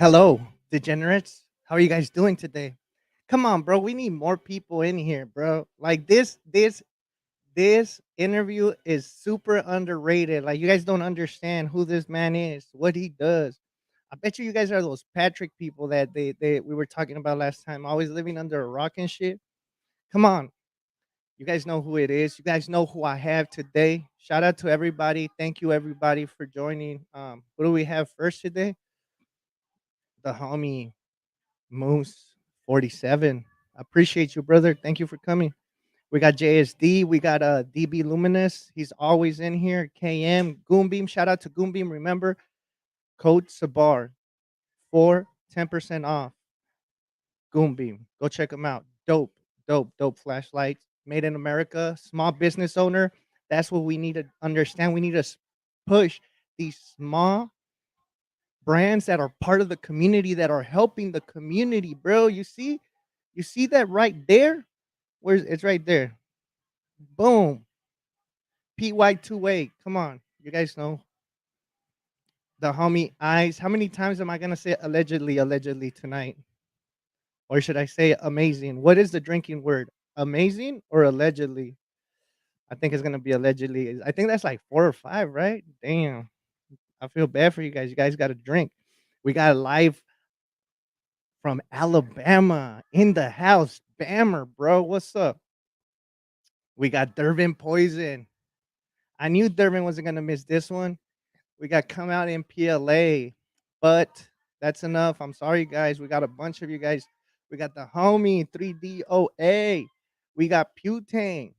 Hello, degenerates. How are you guys doing today? Come on, bro. We need more people in here, bro. Like this interview is super underrated. Like you guys don't understand who this man is, what he does. I bet you guys are those Patrick people that they we were talking about last time, always living under a rock and shit. Come on. You guys know who it is. You guys know who I have today. Shout out to everybody. Thank you everybody for joining. Who do we have first today? The homie Moose 47. I appreciate you, brother. Thank you for coming. We got JSD. We got DB Luminous. He's always in here. KM Goombeam. Shout out to Goombeam. Remember, code Sabr for 10% off. Goombeam. Go check them out. Dope flashlights. Made in America. Small business owner. That's what we need to understand. We need to push these small brands that are part of the community that are helping the community, bro. You see that right there? Where's it's right there? Boom. PY2A. Come on. You guys know the homie Eyes. How many times am I gonna say allegedly tonight? Or should I say amazing? What is the drinking word? Amazing or allegedly? I think it's gonna be allegedly. I think that's like 4 or 5, right? Damn. I feel bad for you guys. You guys got to drink. We got a live from Alabama in the house. Bammer, bro. What's up? We got Durbin Poison. I knew Durbin wasn't gonna miss this one. We got Come Out in PLA, but that's enough. I'm sorry, guys. We got a bunch of you guys. We got the homie 3DOA. We got Putang.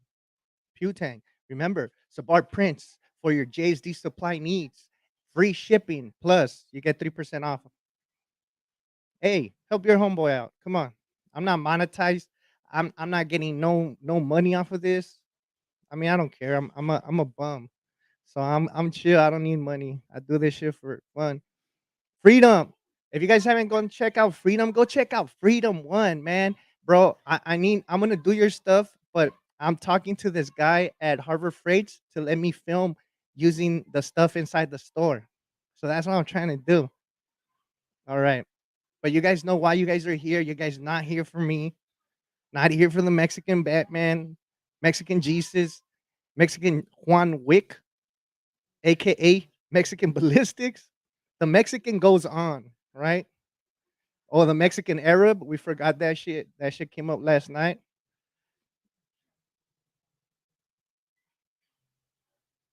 Putang. Remember, Sabrprints for your JSD supply needs. Free shipping. Plus, you get 3% off. Hey, help your homeboy out. Come on. I'm not monetized. I'm not getting no money off of this. I mean, I don't care. I'm a bum. So I'm chill. I don't need money. I do this shit for fun. Freedom. If you guys haven't gone check out Freedom, go check out Freedom One, man. Bro, I'm gonna do your stuff, but I'm talking to this guy at Harvard Freights to let me film using the stuff inside the store. So that's what I'm trying to do. All right. But you guys know why you guys are here. You guys not here for me, not here for the Mexican Batman, Mexican Jesus, Mexican Juan Wick, aka Mexican Ballistics. The Mexican goes on, right? Oh, the Mexican Arab, we forgot that shit. That shit came up last night.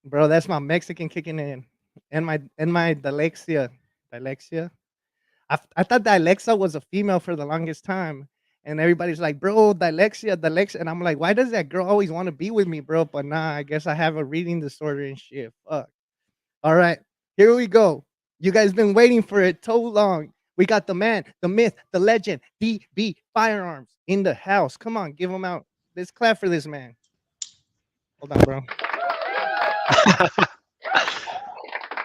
Bro, that's my Mexican kicking in. And my dyslexia. Dyslexia. I thought dyslexia was a female for the longest time. And everybody's like, bro, dyslexia. And I'm like, why does that girl always want to be with me, bro? But nah, I guess I have a reading disorder and shit. Fuck. All right, here we go. You guys been waiting for it so long. We got the man, the myth, the legend, DB Fiarms in the house. Come on, give him out. Let's clap for this man. Hold on, bro.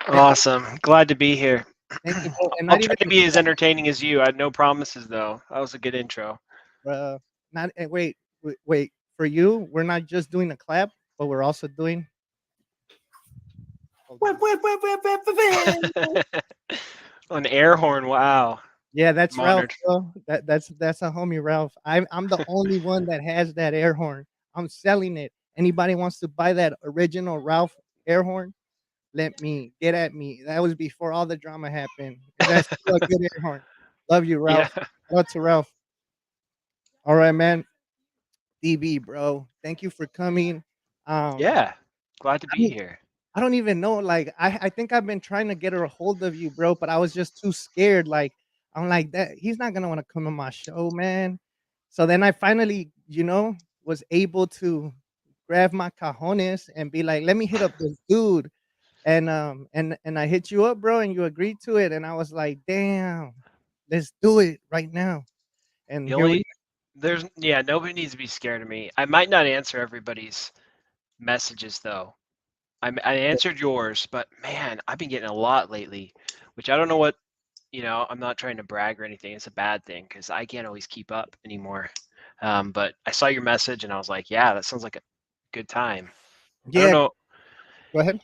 Awesome. Glad to be here. Thank you, bro. And I'll not try even, to be as entertaining as you. I had no promises, though. That was a good intro. not wait. For you, we're not just doing a clap, but we're also doing. An air horn. Wow. Yeah, that's I'm Ralph, honored. bro. That's a homie Ralph. I'm the only one that has that air horn. I'm selling it. Anybody wants to buy that original Ralph air horn? Let me get at me. That was before all the drama happened. That's still a good air horn. Love you, Yeah. Ralph. Shout out to Ralph. All right, man. DB, bro. Thank you for coming. Um, Yeah. Glad to I be mean, here. I don't even know. Like, I think I've been trying to get a hold of you, bro, but I was just too scared. Like, I'm like that. He's not gonna want to come on my show, man. So then I finally, was able to grab my cajones and be like, let me hit up this dude. And I hit you up, bro, and you agreed to it. And I was like, damn, let's do it right now. And The here we only nobody needs to be scared of me. I might not answer everybody's messages though. I answered yours, but man, I've been getting a lot lately, which I don't know what. I'm not trying to brag or anything. It's a bad thing because I can't always keep up anymore. But I saw your message and I was like, yeah, that sounds like a good time. I don't Yeah, know. go ahead.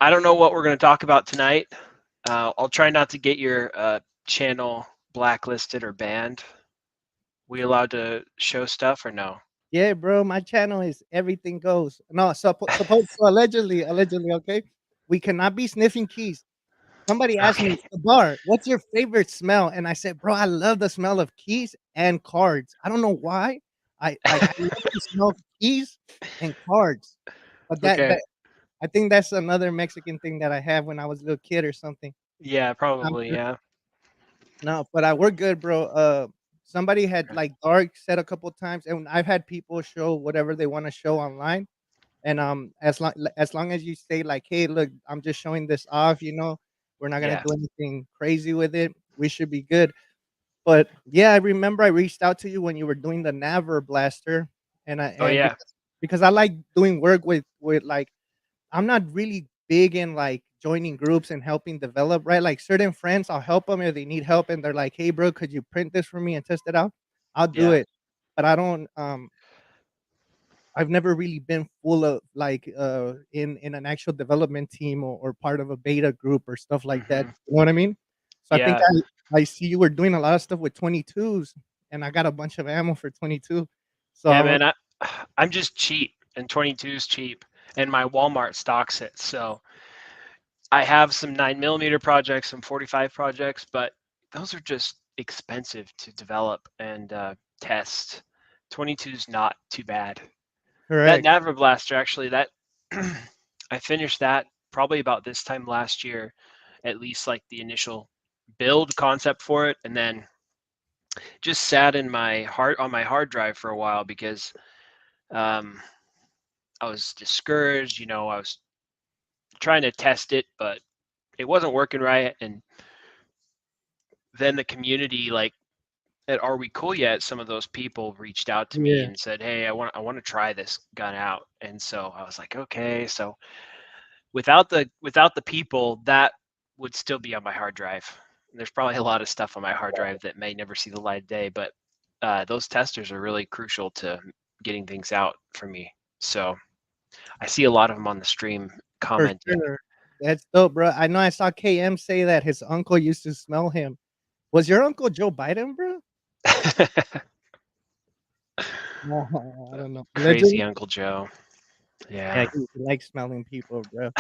I don't know what we're going to talk about tonight. I'll try not to get your channel blacklisted or banned? We allowed to show stuff or no? Yeah, bro, my channel is everything goes. No, supposed so allegedly, okay? We cannot be sniffing keys. Somebody asked me, Okay. "Sabr, what's your favorite smell?" And I said, "Bro, I love the smell of keys and cards. I don't know why. I love to smell keys and cards." But Okay. I think that's another Mexican thing that I have when I was a little kid or something. Yeah, I'm probably. sure. Yeah. No, but we're good, bro. Somebody had like dark said a couple times, and I've had people show whatever they want to show online. And as long as you say like, "Hey, look, I'm just showing this off," we're not gonna Yeah. do anything crazy with it. We should be good. But yeah, I remember I reached out to you when you were doing the Naver blaster, Oh and yeah. because I like doing work with like I'm not really big in like joining groups and helping develop, right? Like certain friends, I'll help them if they need help, and they're like, "Hey, bro, could you print this for me and test it out?" I'll do Yeah. it, but I don't. I've never really been full of like in an actual development team or part of a beta group or stuff like that. Hmm. You know what I mean? So I think Yeah. I see you were doing a lot of stuff with 22s, and I got a bunch of ammo for 22. So Yeah, man. I'm just cheap, and 22 is cheap, and my Walmart stocks it. So I have some 9mm projects, some 45 projects, but those are just expensive to develop and test. 22 is not too bad. That correct. Naver Blaster, actually, that I finished that probably about this time last year, at least like the initial build concept for it, and then just sat in my hard drive for a while because um, I was discouraged. I was trying to test it, but it wasn't working right. And then the community, like at Are We Cool Yet, some of those people reached out to me Yeah, and said, "Hey, I want to try this gun out." And so I was like, "Okay." So without the people, that would still be on my hard drive. There's probably a lot of stuff on my hard drive that may never see the light of day, but those testers are really crucial to getting things out for me. So I see a lot of them on the stream for commenting. sure. That's dope, bro. I know I saw KM say that his uncle used to smell him. Was your uncle Joe Biden, bro? No, I don't know. Crazy Allegedly? Uncle Joe. Yeah, Yeah. he likes smelling people, bro.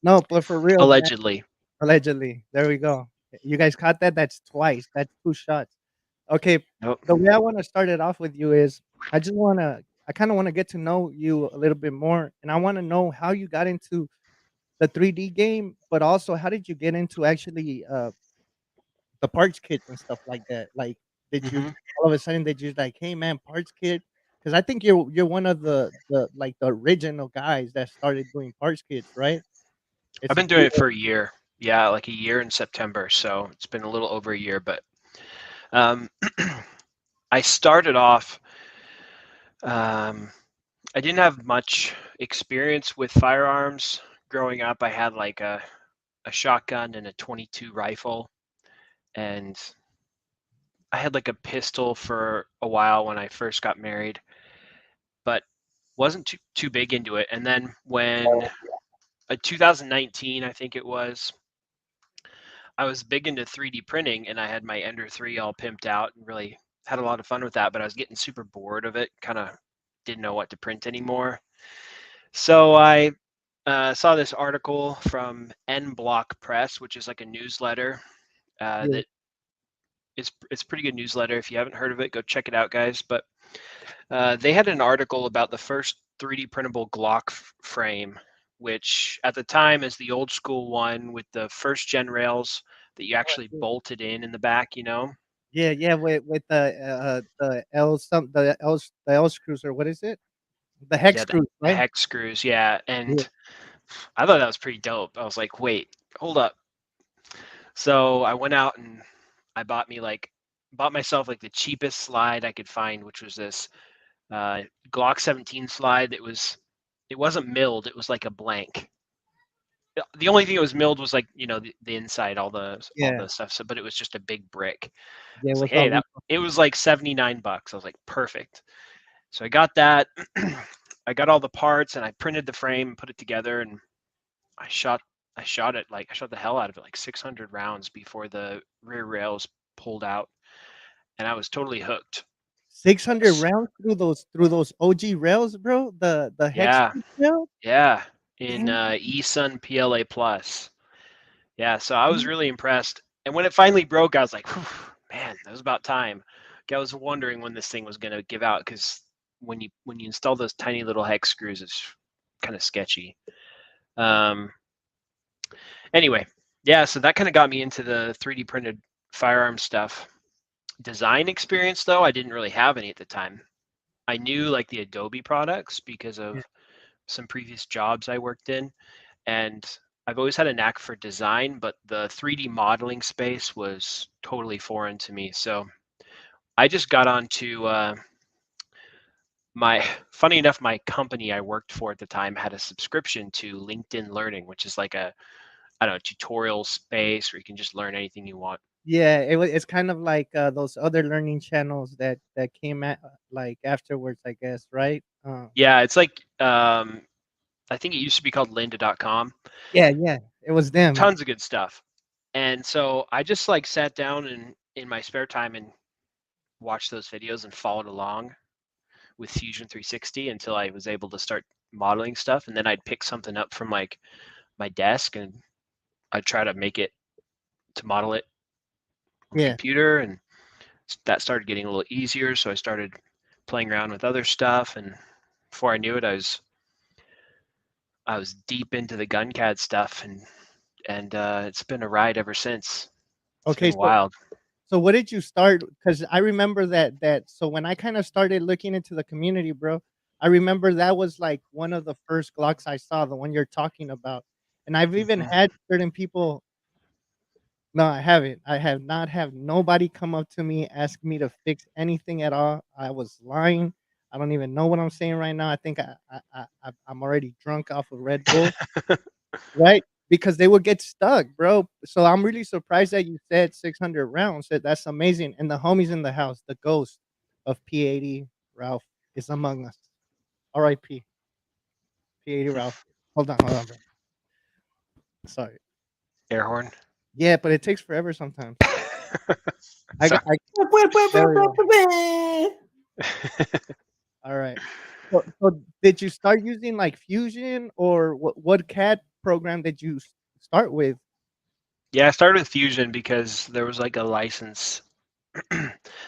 No, but for real, man. Allegedly. Allegedly. There we go. You guys caught that? That's twice. That's 2 shots. Okay, Nope. the way I wanna start it off with you is I kinda wanna get to know you a little bit more, and I wanna know how you got into the 3D game, but also how did you get into actually, the parts kits and stuff like that? Like, did you Hmm. all of a sudden did you like, "Hey, man, parts kit?" Because I think you're one of the original guys that started doing parts kits, right? I've It's a been doing cool it for a year. Yeah, like a year in September. So it's been a little over a year, but um, I started off. Um, I didn't have much experience with firearms growing up. I had like a shotgun and a 22 rifle, and I had like a pistol for a while when I first got married, but wasn't too big into it. And then when 2019, I think it was, I was big into 3D printing, and I had my Ender 3 all pimped out and really had a lot of fun with that. But I was getting super bored of it, kind of didn't know what to print anymore. So I saw this article from N Block Press, which is like a newsletter yeah, that it's pretty good newsletter. If you haven't heard of it, go check it out, guys. But they had an article about the first 3D printable Glock frame, which at the time is the old school one with the first gen rails that you actually bolted in the back. yeah, yeah, with the L screws or what is it? The hex Yeah, the screws, right? hex screws. Yeah, Yeah, and I thought that was pretty dope. I was like, wait, hold up. So I went out and I bought myself like the cheapest slide I could find, which was this Glock 17 slide. It wasn't milled. It was like a blank. The only thing that was milled was like the inside, all yeah, the stuff. So, but it was just a big brick. I yeah, it was like, was hey, all that repo. it was like $79. I was like, perfect. So I got that. I got all the parts and I printed the frame and put it together and I shot I shot it like I shot the hell out of it, like 600 rounds before the rear rails pulled out, and I was totally hooked. 600 S- rounds through those OG rails, bro. The hex Yeah, rail. yeah, in Damn. eSun PLA Plus. Yeah, so I was really impressed. And when it finally broke, I was like, "Whew, man, that was about time." Like, I was wondering when this thing was going to give out because when you install those tiny little hex screws, it's kind of sketchy. Um, anyway, yeah, so that kind of got me into the 3D printed firearm stuff. Design experience, though, I didn't really have any at the time. I knew like the Adobe products because Yeah. of some previous jobs I worked in, and I've always had a knack for design, but the 3D modeling space was totally foreign to me. So I just got onto my, funny enough, my company I worked for at the time had a subscription to LinkedIn Learning, which is like a, I don't know, tutorial space where you can just learn anything you want. Yeah, it's kind of like those other learning channels that came at like afterwards, I guess, right? Yeah, it's like, I think it used to be called lynda.com. Yeah, yeah, it was them. Tons of good stuff. And so I just like sat down and in my spare time and watched those videos and followed along with Fusion 360 until I was able to start modeling stuff. And then I'd pick something up from like my desk and I'd try to make it to model it on the Yeah. computer. And that started getting a little easier. So I started playing around with other stuff. And before I knew it, I was deep into the guncad stuff and it's been a ride ever since. It's Okay, been wild. so what did you start? Because I remember that. So when I kind of started looking into the community, bro, I remember that was like one of the first Glocks I saw, the one you're talking about. And I've even Mhm. had certain people. No, I haven't. I have not have nobody come up to me ask me to fix anything at all. I was lying. I don't even know what I'm saying right now. I think I'm already drunk off of Red Bull. Right? Because they would get stuck, bro. So I'm really surprised that you said 600 rounds. That's amazing. And the homies in the house, the ghost of P80 Ralph is among us. R.I.P. P80 Ralph. Hold on, bro. Sorry. Air horn. Yeah, but it takes forever sometimes. Sorry. I there we go. All right. So did you start using like Fusion or what CAD program did you start with? Yeah, I started with Fusion because there was like a license.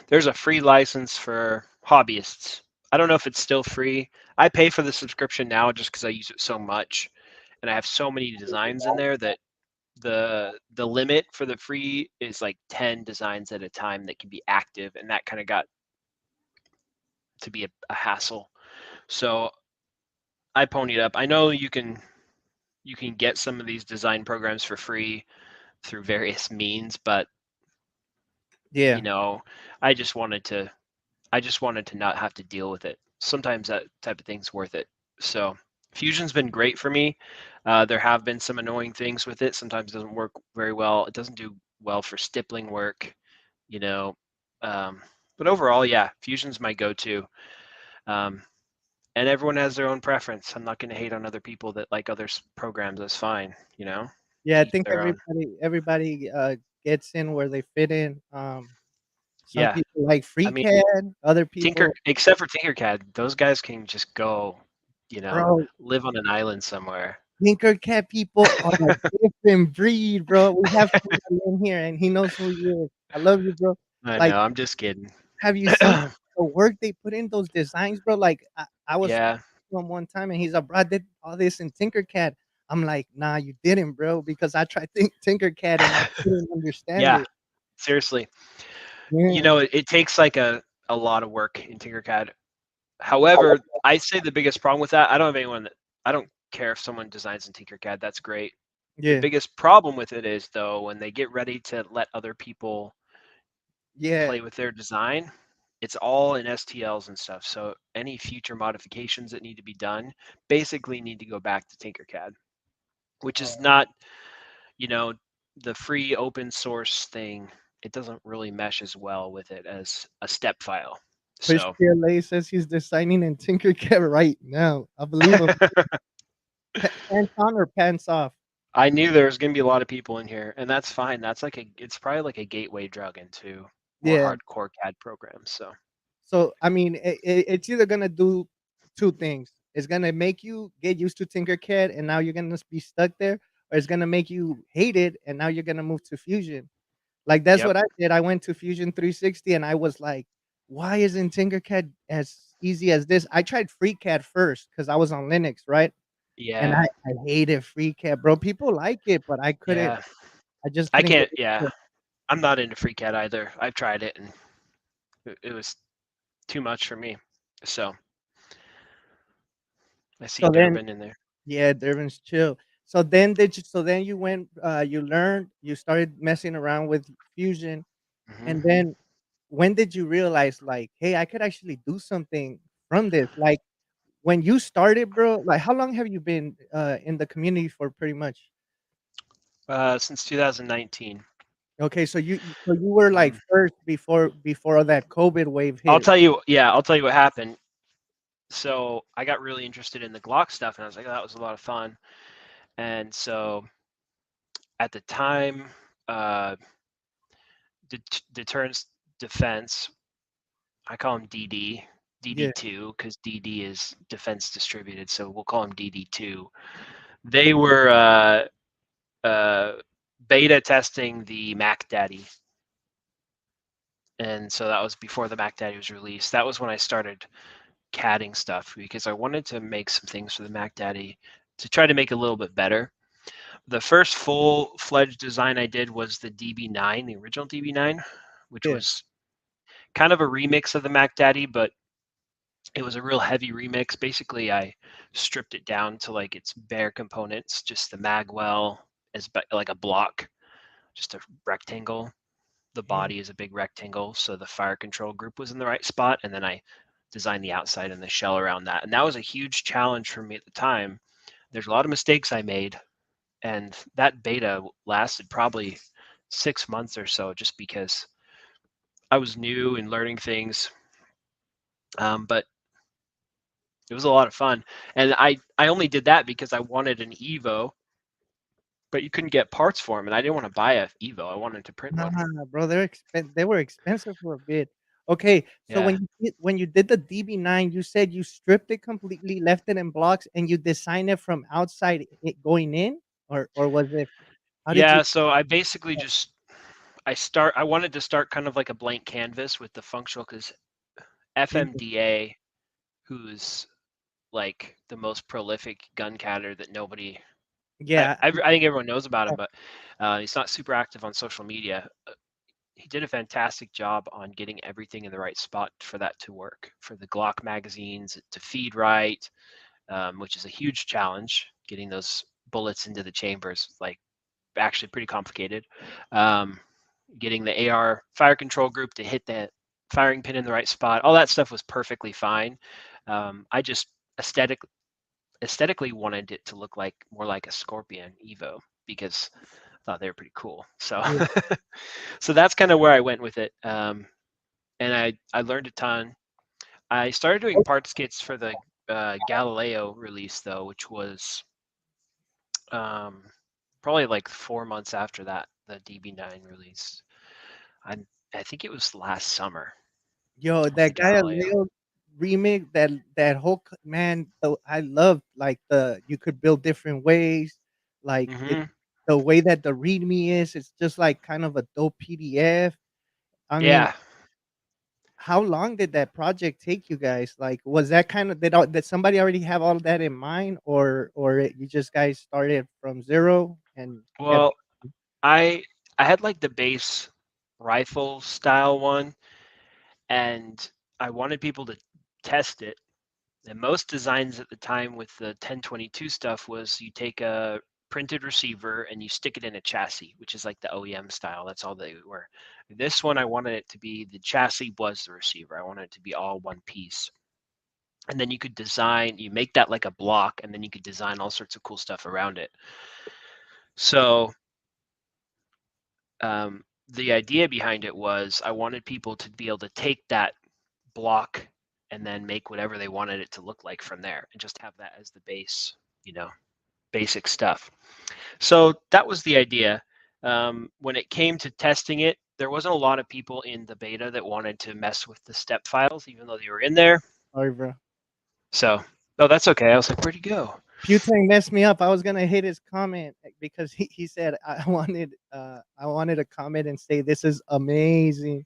There's a free license for hobbyists. I don't know if it's still free. I pay for the subscription now just because I use it so much, and I have so many designs in there that the limit for the free is like 10 designs at a time that can be active, and that kind of got to be a hassle. So I ponied up. I know you can get some of these design programs for free through various means, but Yeah. you know, I just wanted to not have to deal with it. Sometimes that type of thing's worth it. So Fusion's been great for me. There have been some annoying things with it. Sometimes it doesn't work very well. It doesn't do well for stippling work, you know. Um, but overall, yeah, Fusion's my go-to. Um, and everyone has their own preference. I'm not going to hate on other people that like other programs. That's fine, you know. Yeah, To I each think their own. everybody gets in where they fit in. Some Yeah, people like I mean, FreeCAD, other Tinker, people, except for Tinkercad, those guys can just go, bro, live on an island somewhere. TinkerCAD people are a different breed, bro. We have somebody in here and he knows who he is. I love you, bro. I Like, know, I'm just kidding. have you seen the work they put in those designs, bro? Like, I was Yeah, on one time and he's like, bro, I did all this in Tinkercad. I'm like, nah, you didn't, bro, because I tried TinkerCAD and I couldn't understand yeah, it. seriously. Yeah, It takes like a lot of work in Tinkercad. However, I say the biggest problem with that, I don't care if someone designs in Tinkercad, that's great. The yeah, biggest problem with it is though, when they get ready to let other people yeah. play with their design, it's all in STLs and stuff. So any future modifications that need to be done basically need to go back to Tinkercad, which is Oh. not, you know, the free open source thing. It doesn't really mesh as well with it as a step file. Chris So PLA says he's designing in Tinkercad right now. I believe him. Pants on or pants off? I knew there was going to be a lot of people in here, and that's fine. It's probably like a gateway drug into more Yeah. hardcore CAD programs. So, So I mean, it's either gonna do two things. It's gonna make you get used to Tinkercad, and now you're gonna be stuck there, or it's gonna make you hate it, and now you're gonna move to Fusion. Like that's yep, what I did. I went to Fusion 360, and I was like, "Why isn't Tinkercad as easy as this?" I tried FreeCAD first because I was on Linux, right? And yeah, I hated FreeCAD, bro. People like it, but I couldn't. yeah. I just I couldn't get can't. Yeah, into it. I'm not into FreeCAD either. I've tried it, and it was too much for me. So I see So then, Durbin in there. yeah, Durban's chill. So then did you so then you went you learned, you started messing around with Fusion, Hmm. and then when did you realize like, hey, I could actually do something from this? Like when you started, bro, like how long have you been in the community for pretty much? Since 2019. Okay, so you were like Hmm. first before that COVID wave I'll hit. tell you. Yeah, I'll tell you what happened. So I got really interested in the Glock stuff, and I was like, oh, that was a lot of fun. And so at the time, uh, deterrence defense, I call him DD, Yeah, DD2, because DD is defense distributed, so we'll call him DD2. They were beta testing the Mac Daddy, and so that was before the Mac Daddy was released. That was when I started CADing stuff because I wanted to make some things for the Mac Daddy to try to make it a little bit better. The first full-fledged design I did was the DB9, the original DB9, which yeah, was kind of a remix of the Mac Daddy, but it was a real heavy remix. Basically, I stripped it down to like its bare components, just the magwell as like a block, just a rectangle. The yeah, body is a big rectangle, so the fire control group was in the right spot, and then I designed the outside and the shell around that. And that was a huge challenge for me at the time. There's a lot of mistakes I made, and that beta lasted probably 6 months or so, just because I was new and learning things. But it was a lot of fun, and I only did that because I wanted an Evo, but you couldn't get parts for them, and I didn't want to buy a Evo. I wanted to print one. nah, bro, they were expensive for a bit. Okay, so Yeah, when you did the DB9, you said you stripped it completely, left it in blocks, and you designed it from outside it going in, or was it? How did you? yeah. So I basically just I wanted to start kind of like a blank canvas with the functional, because FMDA, who's like the most prolific gun cadder that nobody Yeah, I think everyone knows about him, but he's not super active on social media. He did a fantastic job on getting everything in the right spot for that to work, for the Glock magazines to feed right, which is a huge challenge. Getting those bullets into the chambers, like actually pretty complicated. Um, Getting the AR fire control group to hit the firing pin in the right spot, all that stuff was perfectly fine. I just aesthetic aesthetically wanted it to look like more like a Scorpion Evo, because I thought they were pretty cool. So yeah, so that's kind of where I went with it. And I learned a ton. I started doing parts kits for the Galileo release though, which was um, probably like 4 months after that the DB9 release. I I think it was last summer yo, with the that guy Galileo. Leo remake, that whole man. I love like you could build different ways, like it, Hmm. the way that the README is. It's just like kind of a dope PDF. I mean, Yeah. how long did that project take you guys? Like, was that kind of did somebody already have all that in mind, you just guys started from zero and kept? Well, I I had like the base rifle style one, and I wanted people to test it. And most designs at the time with the 1022 stuff was you take a printed receiver and you stick it in a chassis, which is like the OEM style. That's all they were. This one, I wanted it to be the chassis was the receiver. I wanted it to be all one piece. And then you could design, you make that like a block, and then you could design all sorts of cool stuff around it. So the idea behind it was I wanted people to be able to take that block and then make whatever they wanted it to look like from there, and just have that as the base, you know. basic stuff. So that was the idea. When it came to testing it, there wasn't a lot of people in the beta that wanted to mess with the step files, even though they were in there. Sorry, bro. So, no, that's okay. I was like, where'd he go? Putang messed me up. I was gonna hit his comment because he said I wanted to comment and say this is amazing.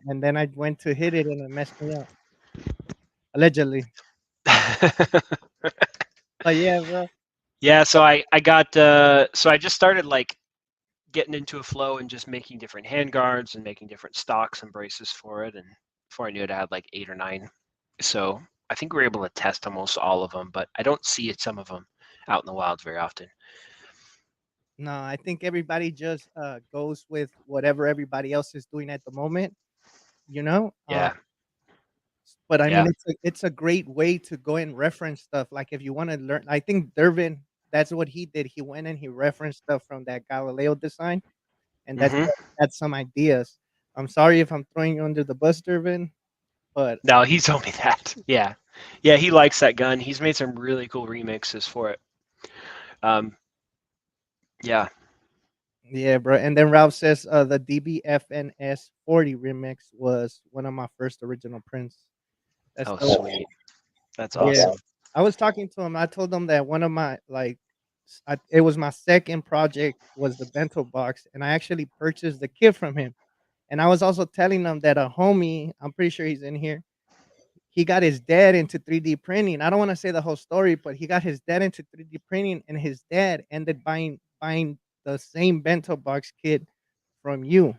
And then I went to hit it and it messed me up. Allegedly. But yeah, bro. Yeah, so I got so I just started like getting into a flow and just making different handguards and making different stocks and braces for it. And before I knew it, I had like 8 or 9. So I think we were able to test almost all of them, but I don't see some of them out in the wild very often. No, I think everybody just goes with whatever everybody else is doing at the moment, you know? Yeah, But I mean yeah, it's a great way to go and reference stuff. Like if you want to learn, I think Dervin, that's what he did. He went and he referenced stuff from that Galileo design, and that's hmm why he had some ideas. I'm sorry if I'm throwing you under the bus, Dervin, but No, he told me that. Yeah, yeah, he likes that gun. He's made some really cool remixes for it. Um, yeah. yeah, bro. And then Ralph says the DBFNS 40 remix was one of my first original prints. That's Oh, dope. sweet. That's Yeah, awesome. I was talking to him. I told him that one of my it was my second project was the Bento Box, and I actually purchased the kit from him. And I was also telling him that a homie, I'm pretty sure he's in here, he got his dad into 3D printing. I don't want to say the whole story, but he got his dad into 3D printing, and his dad ended buying the same Bento Box kit from you.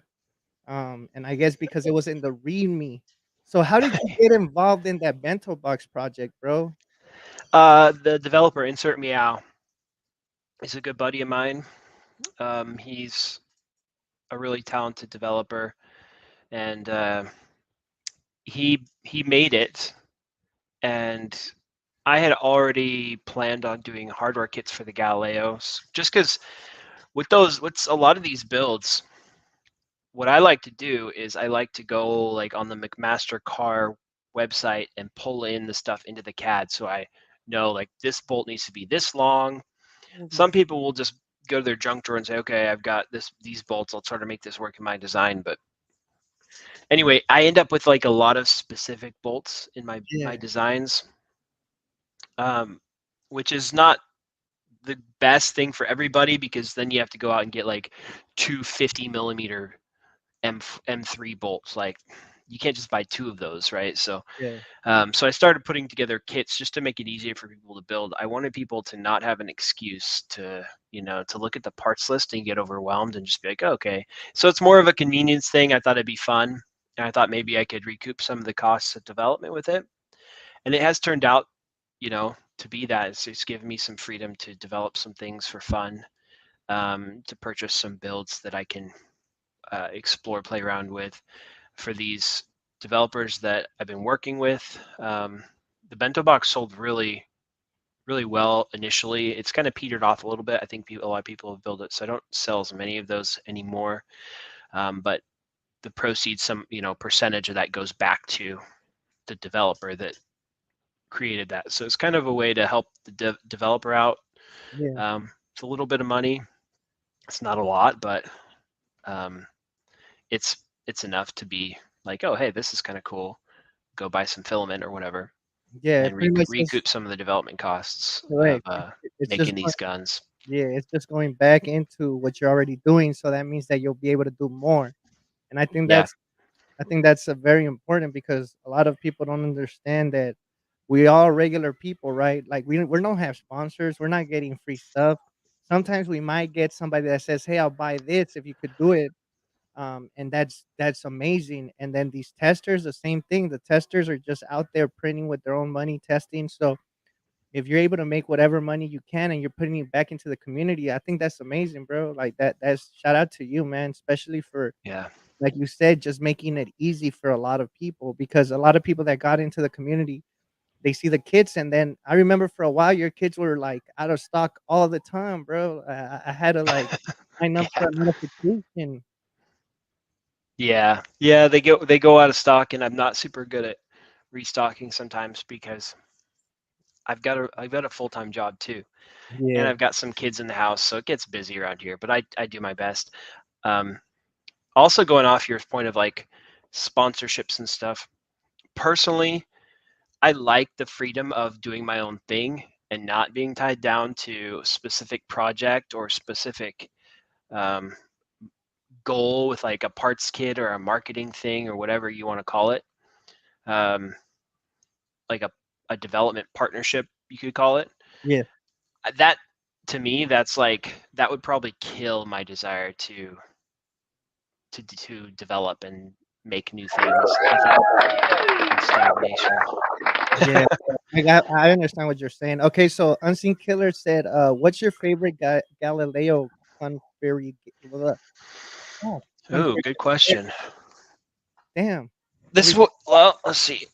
And I guess because it was in the README. So how did you get involved in that Bento Box project, bro? The developer, Insert Meow, is a good buddy of mine. He's a really talented developer, and he made it. And I had already planned on doing hardware kits for the Galileos, just because with a lot of these builds, what I like to do is I like to go like on the McMaster car website and pull in the stuff into the CAD, so I know like this bolt needs to be this long. Mhm. Some people will just go to their junk drawer and say, okay, I've got these bolts. I'll try to make this work in my design. But anyway, I end up with like a lot of specific bolts in my Yeah, designs, um, which is not the best thing for everybody, because then you have to go out and get like 250 millimeter M3 bolts. Like you can't just buy 2 of those, right? yeah, So I started putting together kits just to make it easier for people to build. I wanted people to not have an excuse to, to look at the parts list and get overwhelmed and just be like, oh, okay. So it's more of a convenience thing. I thought it'd be fun. And I thought maybe I could recoup some of the costs of development with it. And it has turned out, to be that. It's given me some freedom to develop some things for fun, to purchase some builds that I can explore, play around with for these developers that I've been working with. The Bento Box sold really, really well initially. It's kind of petered off a little bit. I think a lot of people have built it, so I don't sell as many of those anymore. But the proceeds, some percentage of that goes back to the developer that created that. So it's kind of a way to help the developer out. yeah, It's a little bit of money. It's not a lot, but um, it's enough to be like, oh, hey, this is kind of cool. Go buy some filament or whatever, yeah. and It pretty much just recoup some of the development costs of correct. It's just making these guns. yeah, it's just going back into what you're already doing. So that means that you'll be able to do more. And Yeah, I think that's a very important because a lot of people don't understand that we all regular people, right? Like we don't have sponsors. We're not getting free stuff. Sometimes we might get somebody that says, "Hey, I'll buy this if you could do it." And that's amazing. And then these testers, the same thing. The testers are just out there printing with their own money, testing. So if you're able to make whatever money you can and you're putting it back into the community, I think that's amazing, bro. Like that's shout out to you, man, especially for yeah, like you said, just making it easy for a lot of people because a lot of people that got into the community, they see the kits and then I remember for a while your kids were like out of stock all the time, bro. I had to like sign up yeah, for a notification. yeah. They go out of stock, and I'm not super good at restocking sometimes because I've got a full-time job too, and Yeah. I've got some kids in the house, so it gets busy around here. But I do my best. Um, Also, going off your point of like sponsorships and stuff. Personally, I like the freedom of doing my own thing and not being tied down to a specific project or specific um, goal with like a parts kit or a marketing thing or whatever you want to call it. Um, like a development partnership, you could call it. Yeah. That to me, that's like that would probably kill my desire to develop and make new things. I think stagnation. Yeah. I understand what you're saying. Okay, so Unseenkiller said, "What's your favorite Galileo conspiracy? Oh, Ooh, good question. damn. This is what. Well, let's see.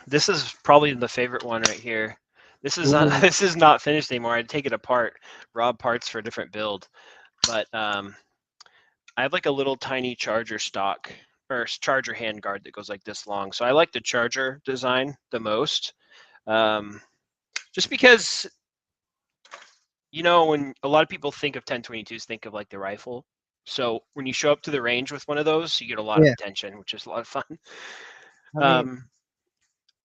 This is probably the favorite one right here. This is not Ooh, this is not finished anymore. I'd take it apart, raw parts for a different build. But I have like a little tiny charger stock or charger handguard that goes like this long. So I like the charger design the most, just because when a lot of people think of 1022s, think of like the rifle. So when you show up to the range with one of those, you get a lot of yeah. attention, which is a lot of fun. I mean, Um,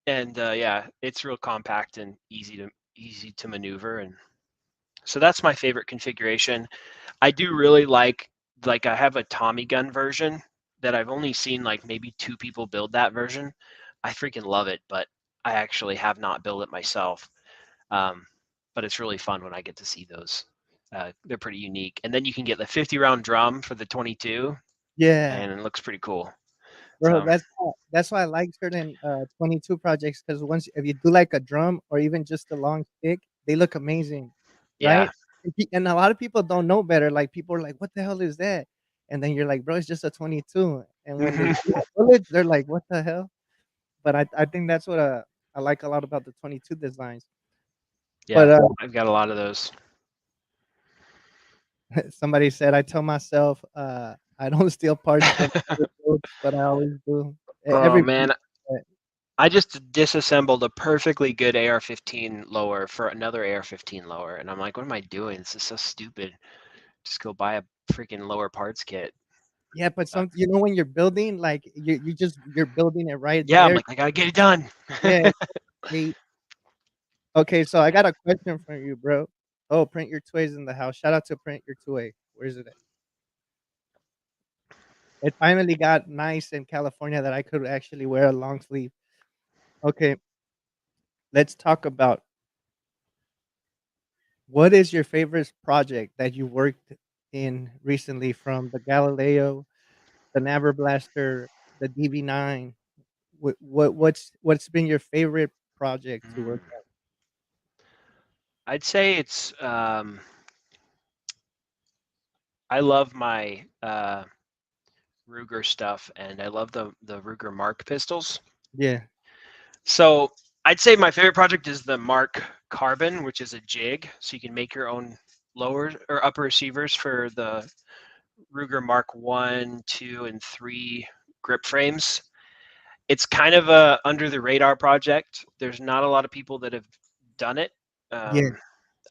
and yeah, it's real compact and easy to maneuver, and so that's my favorite configuration. I do really like I have a Tommy gun version that I've only seen like maybe 2 people build that version. I freaking love it, but I actually have not built it myself. Um, but it's really fun when I get to see those. They're pretty unique, and then you can get the 50-round drum for the 22, yeah. and it looks pretty cool. Bro, So that's why I like certain 22 projects, because once if you do like a drum or even just a long stick, they look amazing, yeah, right? And a lot of people don't know better. Like people are like, "What the hell is that?" And then you're like, "Bro, it's just a 22." And when they hmm see the bullet, they're like, "What the hell?" But I think that's what I like a lot about the 22 designs. But yeah, I've got a lot of those. somebody said, "I tell myself I don't steal parts from other builds, but I always do." Oh Everybody, man, I just disassembled a perfectly good AR-15 lower for another AR-15 lower, and I'm like, what am I doing? This is so stupid. Just go buy a freaking lower parts kit. yeah, but Uh, when you're building, like you're building it right yeah, I'm there. like, I gotta get it done. Yeah. Hey, okay, so I got a question for you, bro. Oh, Print Your Toys in the house. Shout out to Print Your Toy. Where's it at? It finally got nice in California that I could actually wear a long sleeve. Okay, let's talk about what is your favorite project that you worked in recently, from the Galileo, the Nabber Blaster, the DB9. What's been your favorite project to Mm. work on? I'd say it's I love my Ruger stuff, and I love the Ruger Mark pistols. Yeah, So I'd say my favorite project is the Mark Carbon, which is a jig, so you can make your own lower or upper receivers for the Ruger Mark 1, 2, and 3 grip frames. It's kind of a under the radar project. There's not a lot of people that have done it. yeah.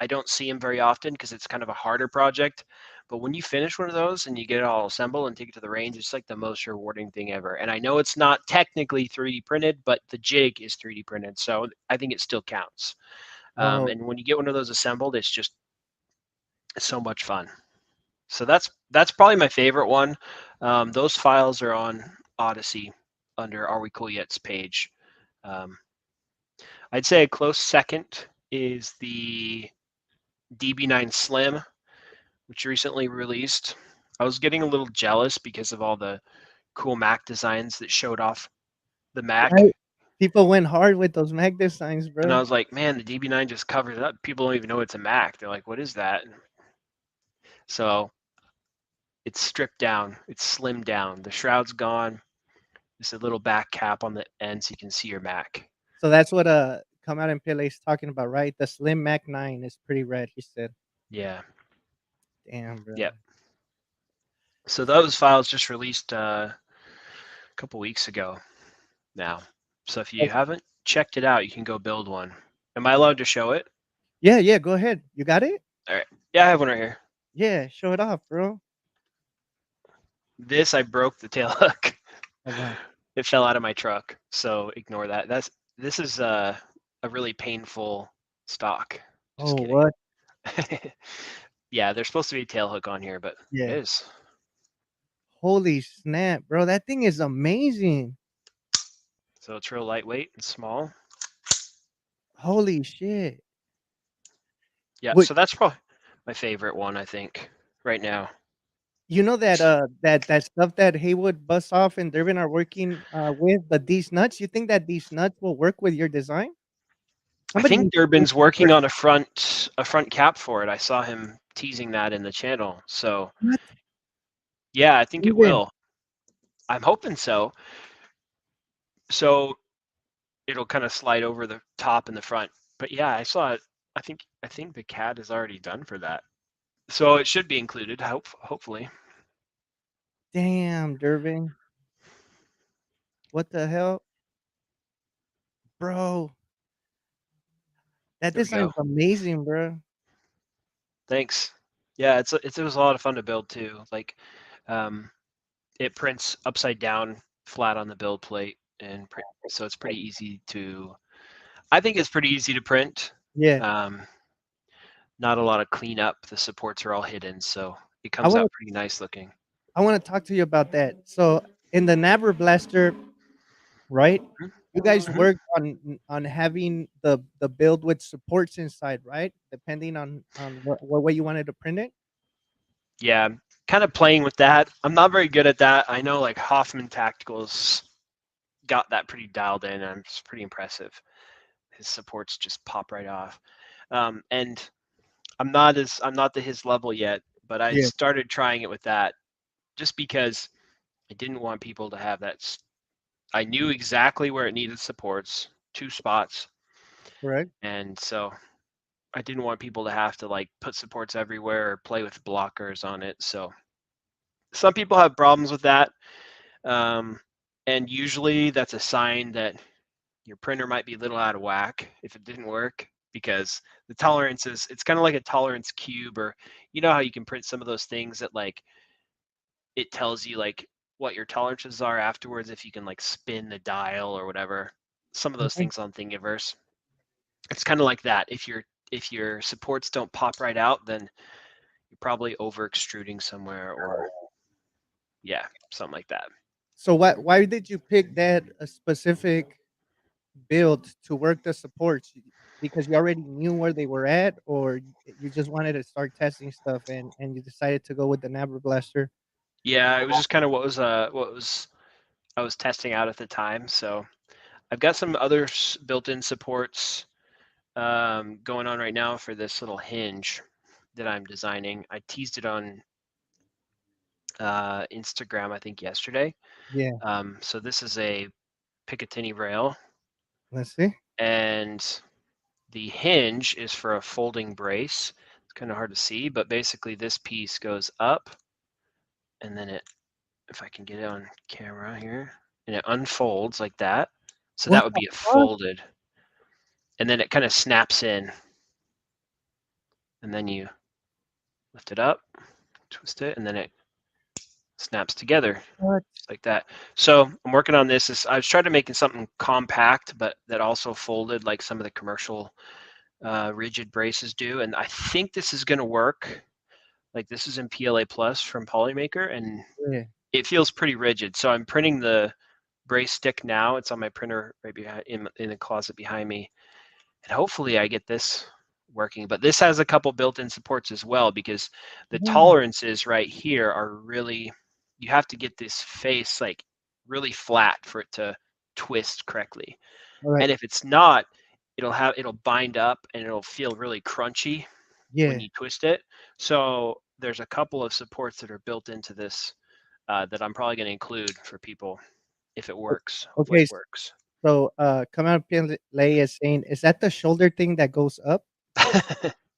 I don't see them very often because it's kind of a harder project. But when you finish one of those and you get it all assembled and take it to the range, it's like the most rewarding thing ever. And I know it's not technically 3D printed, but the jig is 3D printed, so I think it still counts. Oh, And when you get one of those assembled, it's just so much fun. So that's probably my favorite one. Those files are on Odyssey under Are We Cool Yet's page. Um, I'd say a close second is the Db9 Slim, which recently released. I was getting a little jealous because of all the cool Mac designs that showed off the right. Mac. People went hard with those mag designs, And I bro. was like, man, the DB9 just covers it up. People don't even know it's a Mac. They're like, what is that? So it's stripped down, it's slimmed down. The shroud's gone. Just a little back cap on the end so you can see your Mac. So that's what Come Out and Pele's talking about, right? The Slim Mac 9 is pretty red, he said. Yeah. Damn, bro. Yep. So those files just released a couple weeks ago now. So if you haven't checked it out, you can go build one. Am I allowed to show it? Yeah, yeah, go ahead. You got it? All right. Yeah, I have one right here. Yeah, show it off, bro. This, I broke the tail hook. Oh wow. It fell out of my truck, so ignore that. This is a really painful stock. Just Oh kidding. what? Yeah, there's supposed to be a tail hook on here, but it Yeah. is. Holy snap, bro. That thing is amazing. So it's real lightweight and small. Holy shit. Yeah, What so that's probably my favorite one, I think, right now. you know that that stuff that Haywood busts off and Durbin are working with, but these nuts, you think that these nuts will work with your design? I Somebody think needs to do Durbin's some working work. on a front cap for it. I saw him teasing that in the channel. So What? yeah, I think it Even will. I'm hoping so. So it'll kind of slide over the top and the front. But yeah, I saw it. I think the CAD is already done for that. So it should be included, hopefully. damn, Durbin. What the hell? Bro, that There we go. design's amazing, bro. Thanks. Yeah, it was a lot of fun to build too. Like, um, it prints upside down, flat on the build plate, and so it's pretty easy to. I think it's pretty easy to print. Yeah. Um, Not a lot of cleanup. The supports are all hidden, so it I comes wanna out pretty nice looking. I wanna talk to you about that. So in the Nabber Blaster, right? You guys Mm-hmm. worked on having the build with supports inside, right? Depending on what way you wanted to print it. Yeah, kind of playing with that. I'm not very good at that. I know like Hoffman Tacticals got that pretty dialed in, and it's pretty impressive. His supports just pop right off. And I'm not to his level yet, but I Yeah, started trying it with that just because I didn't want people to have that. I knew exactly where it needed supports, 2 spots, correct. and so I didn't want people to have to like put supports everywhere or play with blockers on it. So some people have problems with that. Um, and usually that's a sign that your printer might be a little out of whack if it didn't work, because the tolerances, it's kind of like a tolerance cube, or you know how you can print some of those things that like it tells you like what your tolerances are afterwards if you can like spin the dial or whatever. Some of those Mhm. things on Thingiverse. It's kind of like that. If your supports don't pop right out, then you're probably over extruding somewhere, or yeah, something like that. So why did you pick that a specific build to work the supports? Because you already knew where they were at, or you just wanted to start testing stuff and you decided to go with the Nabber Blaster? Yeah, it was just kind of what was I was testing out at the time. So I've got some other built-in supports going on right now for this little hinge that I'm designing. I teased it on Instagram, I think yesterday. Yeah, So this is a Picatinny rail, let's see. and the hinge is for a folding brace. It's kind of hard to see, but basically this piece goes up, and then if I can get it on camera here, and it unfolds like that. So that What would the be a fuck? folded, and then it kind of snaps in, and then you lift it up, twist it, and then it snaps together What? like that. So I'm working on this. I was trying to make it something compact, but that also folded like some of the commercial rigid braces do. And I think this is going to work. Like this is in PLA Plus from Polymaker, and Yeah. it feels pretty rigid. So I'm printing the brace stick now. It's on my printer right behind in the closet behind me, and hopefully I get this working. But this has a couple built-in supports as well, because the Yeah. tolerances right here are really, you have to get this face like really flat for it to twist correctly. All right. And if it's not, it'll bind up and it'll feel really crunchy when Yeah. you twist it. So there's a couple of supports that are built into this that I'm probably going to include for people if it works. Hopefully Okay. it works. So, come out PLA is saying, is that the shoulder thing that goes up?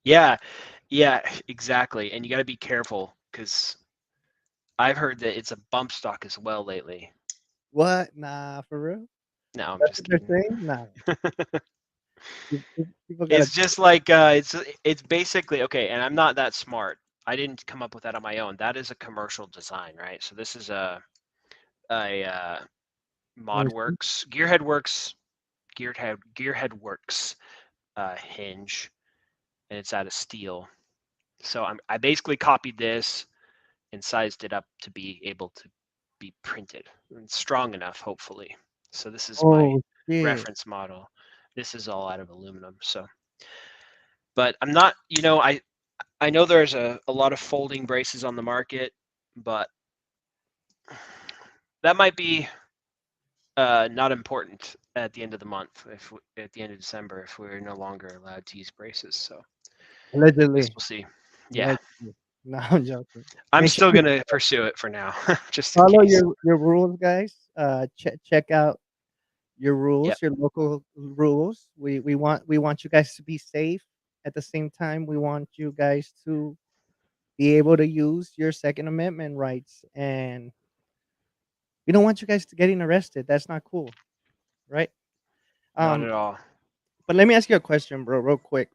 Yeah, yeah, exactly. And you got to be careful because I've heard that it's a bump stock as well lately. What? Nah, for real? No, I'm That's just what they're kidding. saying. Nah, people gotta. It's just like it's basically okay, and I'm not that smart. I didn't come up with that on my own. That is a commercial design, right? So this is a Let me see. ModWorks, Gearhead Works hinge, and it's out of steel. So I basically copied this and sized it up to be able to be printed and strong enough, hopefully. So this is my Oh shit! reference model. This is all out of aluminum. So, but I'm not, I know there's a lot of folding braces on the market, but that might be not important at the end of the month, if at the end of December, if we're no longer allowed to use braces. So I guess Allegedly, we'll see. Yeah, allegedly. No, I'm joking. I'm Make sure still you gonna pursue it for now, just in follow case. your rules, guys. Check out your Yep. rules, your local rules. We want you guys to be safe. At the same time, we want you guys to be able to use your Second Amendment rights, and we don't want you guys to getting arrested. That's not cool, right? Not Um, at all. but let me ask you a question, bro, real quick.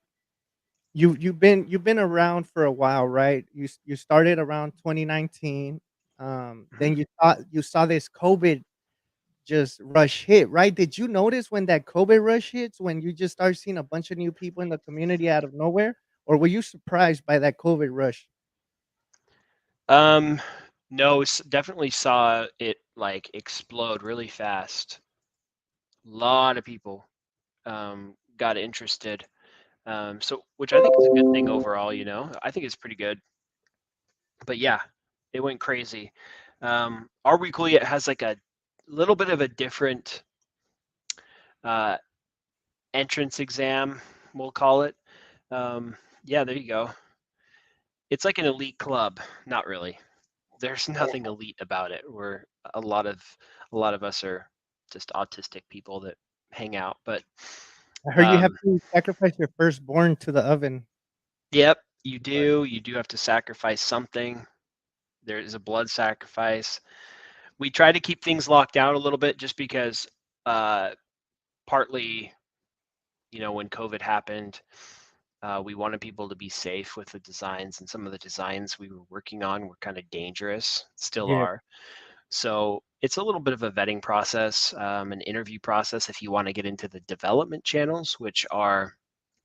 You've been around for a while, right? You started around 2019. Mhm. Then you saw this COVID just rush hit, right? Did you notice when that COVID rush hits, when you just start seeing a bunch of new people in the community out of nowhere, or were you surprised by that COVID rush? Um, no, definitely saw it like explode really fast. A lot of people got interested. So which I think is a good thing overall. I think it's pretty good. But yeah, it went crazy. Our weekly it has like a little bit of a different uh, entrance exam, we'll call it. Yeah, there you go. It's like an elite club. Not really. There's nothing elite about it. We're a lot of a lot of us are just autistic people that hang out. But I heard you have um, to sacrifice your firstborn to the oven. yep, you do. You do have to sacrifice something. There is a blood sacrifice. We try to keep things locked down a little bit, just because uh, partly, when COVID happened, we wanted people to be safe with the designs, and some of the designs we were working on were kind of dangerous, still Yeah, are. So it's a little bit of a vetting process, an interview process if you want to get into the development channels, which are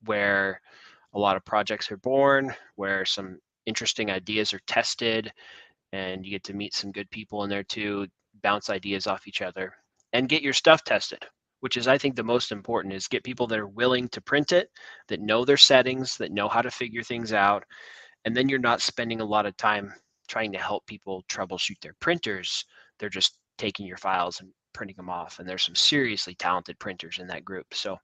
where a lot of projects are born, where some interesting ideas are tested, and you get to meet some good people in there too, bounce ideas off each other, and get your stuff tested, which is, I think, the most important, is get people that are willing to print it, that know their settings, that know how to figure things out, and then you're not spending a lot of time trying to help people troubleshoot their printers. They're just taking your files and printing them off, and there's some seriously talented printers in that group. So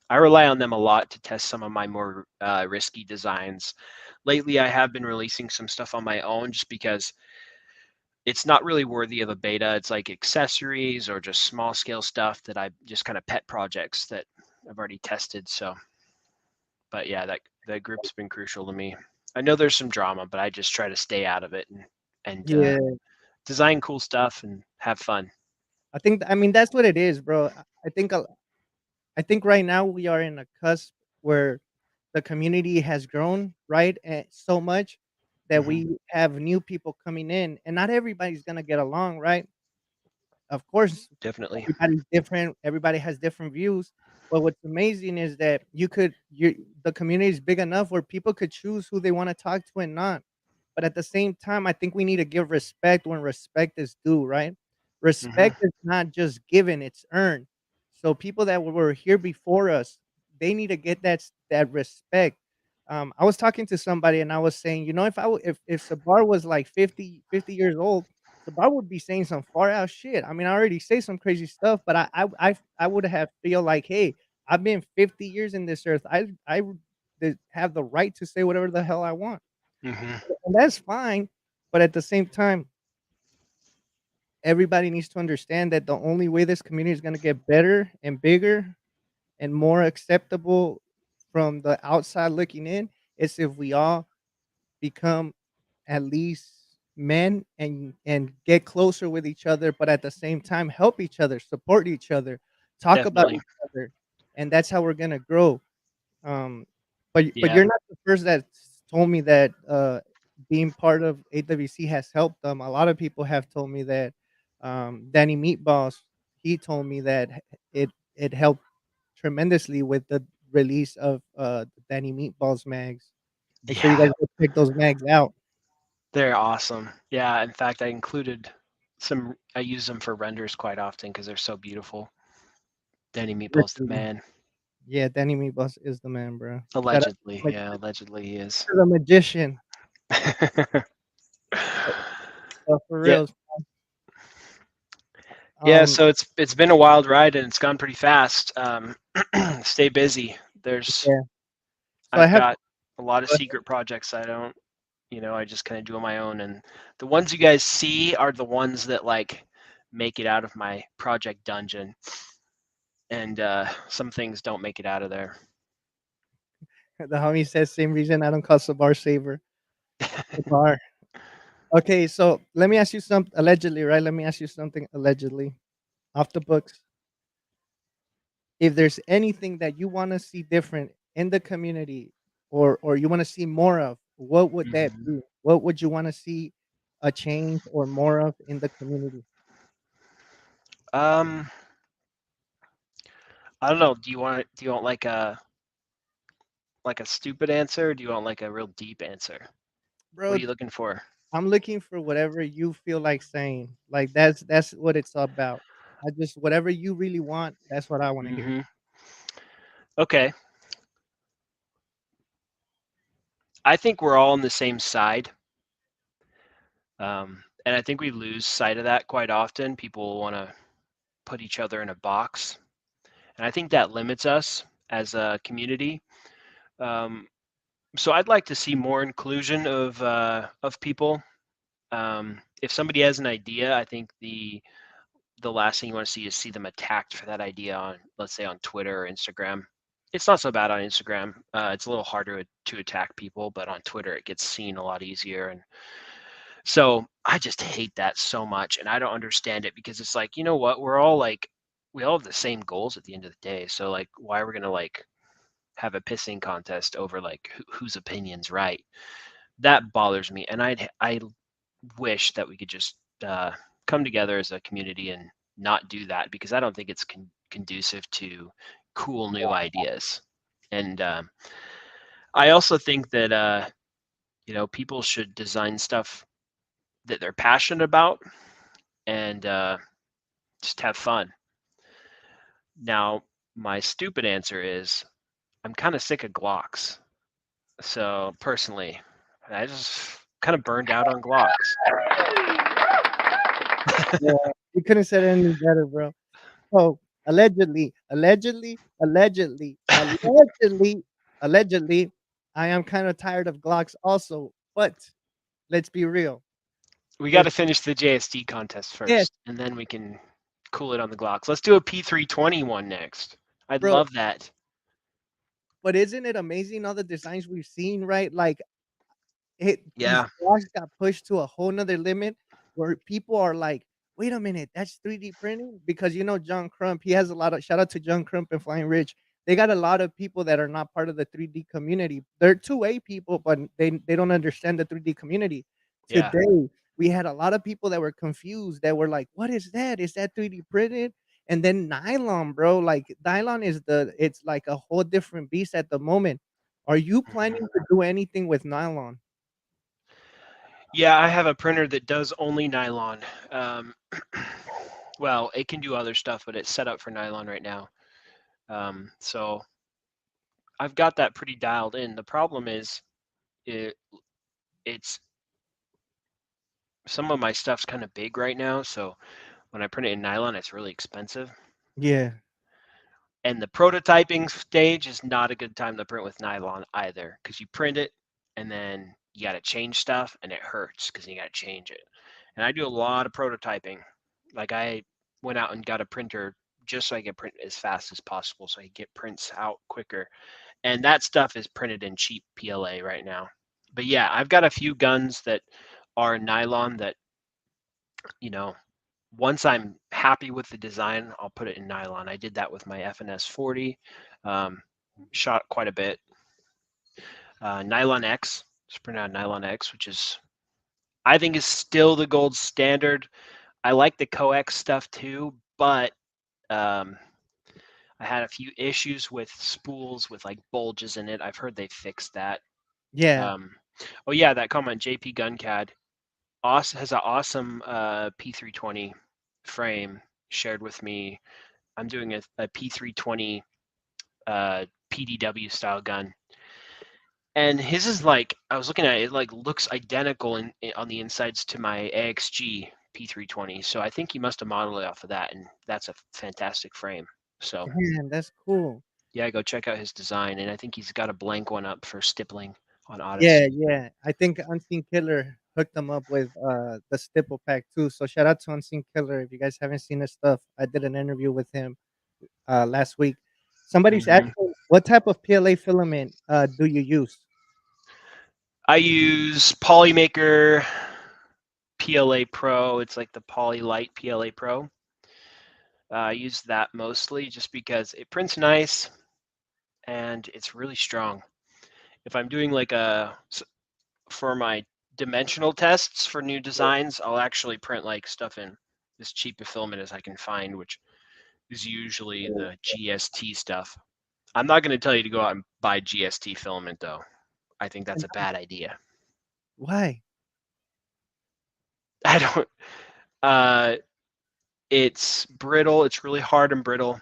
I rely on them a lot to test some of my more risky designs. Lately, I have been releasing some stuff on my own, just because it's not really worthy of a beta. It's like accessories or just small scale stuff that I just kind of pet projects that I've already tested. So, but yeah, that group's been crucial to me. I know there's some drama, but I just try to stay out of it, and yeah. design cool stuff and have fun. I mean, that's what it is, bro. I think right now we are in a cusp where the community has grown, right? And so much that Hmm. we have new people coming in, and not everybody's gonna get along, right? Of course, Definitely. everybody's different. Everybody has different views. But what's amazing is that the community is big enough where people could choose who they want to talk to and not. But at the same time, I think we need to give respect when respect is due, right? Hmm. Respect is not just given, it's earned. So people that were here before us, they need to get that respect. I was talking to somebody and I was saying, if Sabar was like 50 years old, Sabar would be saying some far out shit. I mean, I already say some crazy stuff, but I would have feel like, hey, I've been 50 years in this earth. I would have the right to say whatever the hell I want, Hmm. and that's fine. But at the same time, everybody needs to understand that the only way this community is going to get better and bigger and more acceptable from the outside looking in is if we all become at least men and get closer with each other, but at the same time help each other, support each other. talk about Definitely. each other, and that's how we're gonna grow. Um, but Yeah. you're not the first that told me that being part of AWC has helped them. A lot of people have told me that. Danny Meatballs, he told me that it helped tremendously with the release of the Danny Meatballs mags. Make sure you Yeah. guys go check those mags out. They're awesome. Yeah. In fact, I included some. I use them for renders quite often because they're so beautiful. Danny Meatball's the Literally. man. Yeah, Danny Meatballs is the man, bro. Shout out Allegedly. to Yeah. Allegedly he is. the magician. For Yeah. real. Yeah. Um, So it's been a wild ride and it's gone pretty fast. Stay busy. There's yeah. So I I've have. got a lot of secret projects I don't, I just kind of do on my own. And the ones you guys see are the ones that like make it out of my project dungeon. And some things don't make it out of there. The homie says same reason I don't call Sabr Saver. Sabr. Okay, so let me ask you something allegedly, right? Let me ask you something allegedly off the books. If there's anything that you want to see different in the community or you want to see more of, what would that Mhm. be? What would you want to see a change or more of in the community? Um, I don't know. Do you want like a stupid answer, or do you want like a real deep answer? What are Bro, you looking for? I'm looking for whatever you feel like saying. Like that's what it's about. I just whatever you really want, that's what I want to hear. Hmm. Okay. I think we're all on the same side. And I think we lose sight of that quite often. People want to put each other in a box. And I think that limits us as a community. Um, so I'd like to see more inclusion of people. If somebody has an idea, I think the last thing you want to see them attacked for that idea on, let's say, on Twitter or Instagram. It's not so bad on Instagram. It's a little harder to attack people, but on Twitter it gets seen a lot easier. And so I just hate that so much, and I don't understand it because it's like, you know what? We all have the same goals at the end of the day. So like, why are we gonna like have a pissing contest over like whose opinion's right? That bothers me, and I wish that we could just come together as a community and not do that because I don't think it's conducive to cool new ideas. And I also think that people should design stuff that they're passionate about and just have fun. Now, my stupid answer is I'm kind of sick of Glocks. So personally, I just kind of burned out on Glocks. Yeah, you couldn't said it any better, bro. Oh, allegedly, I am kind of tired of Glocks also. But let's be real. We got If to finish the JSD contest yes, first, and then we can cool it on the Glocks. Let's do a P320 one next. I'd bro, love that. but isn't it amazing all the designs we've seen, right? Like these Yeah. blocks got pushed to a whole nother limit where people are like, wait a minute, that's 3D printing? Because John Crump, he has a lot of shout out to John Crump and Flying Rich. They got a lot of people that are not part of the 3D community. They're 2A people, but they don't understand the 3D community. Yeah. Today, we had a lot of people that were confused that were like, what is that? Is that 3D printed? And then nylon, bro, like nylon it's like a whole different beast at the moment. Are you Mhm. planning to do anything with nylon? Yeah, I have a printer that does only nylon. Um, well, it can do other stuff, but it's set up for nylon right now. So I've got that pretty dialed in. The problem is it, it's some of my stuff's kind of big right now, so when I print it in nylon, it's really expensive. Yeah. And the prototyping stage is not a good time to print with nylon either, because you print it and then you got to change stuff and it hurts because you got to change it. And I do a lot of prototyping. Like I went out and got a printer just so I could print as fast as possible so I could get prints out quicker. And that stuff is printed in cheap PLA right now. But yeah, I've got a few guns that are nylon that, you know, once I'm happy with the design, I'll put it in nylon. I did that with my FNS 40. Shot quite a bit. Nylon X, it's printed out Nylon X, which is, I think, is still the gold standard. I like the coax stuff too, but I had a few issues with spools with like bulges in it. I've heard they fixed that. Yeah. Um, oh yeah, that comment, JP Guncad, has an awesome P320 frame shared with me. I'm doing a P320 PDW style gun, and his is like, I was looking at it, it like looks identical on the insides to my AXG P320. So I think he must have modeled it off of that, and that's a fantastic frame. So Man, that's cool. yeah, go check out his design, and I think he's got a blank one up for stippling on Yeah, Odyssey. yeah. I think Unseenkiller hooked them up with the stipple pack too. So shout out to Unseenkiller. If you guys haven't seen his stuff, I did an interview with him last week. Somebody's Mm-hmm. asking, what type of PLA filament do you use? I use Polymaker PLA Pro. It's like the Poly Light PLA Pro. I use that mostly just because it prints nice and it's really strong. If I'm doing like for my dimensional tests for new designs, I'll actually print like stuff in as cheap a filament as I can find, which is usually the GST stuff. I'm not going to tell you to go out and buy GST filament though. I think that's a bad idea. Why? I don't. It's brittle. It's really hard and brittle.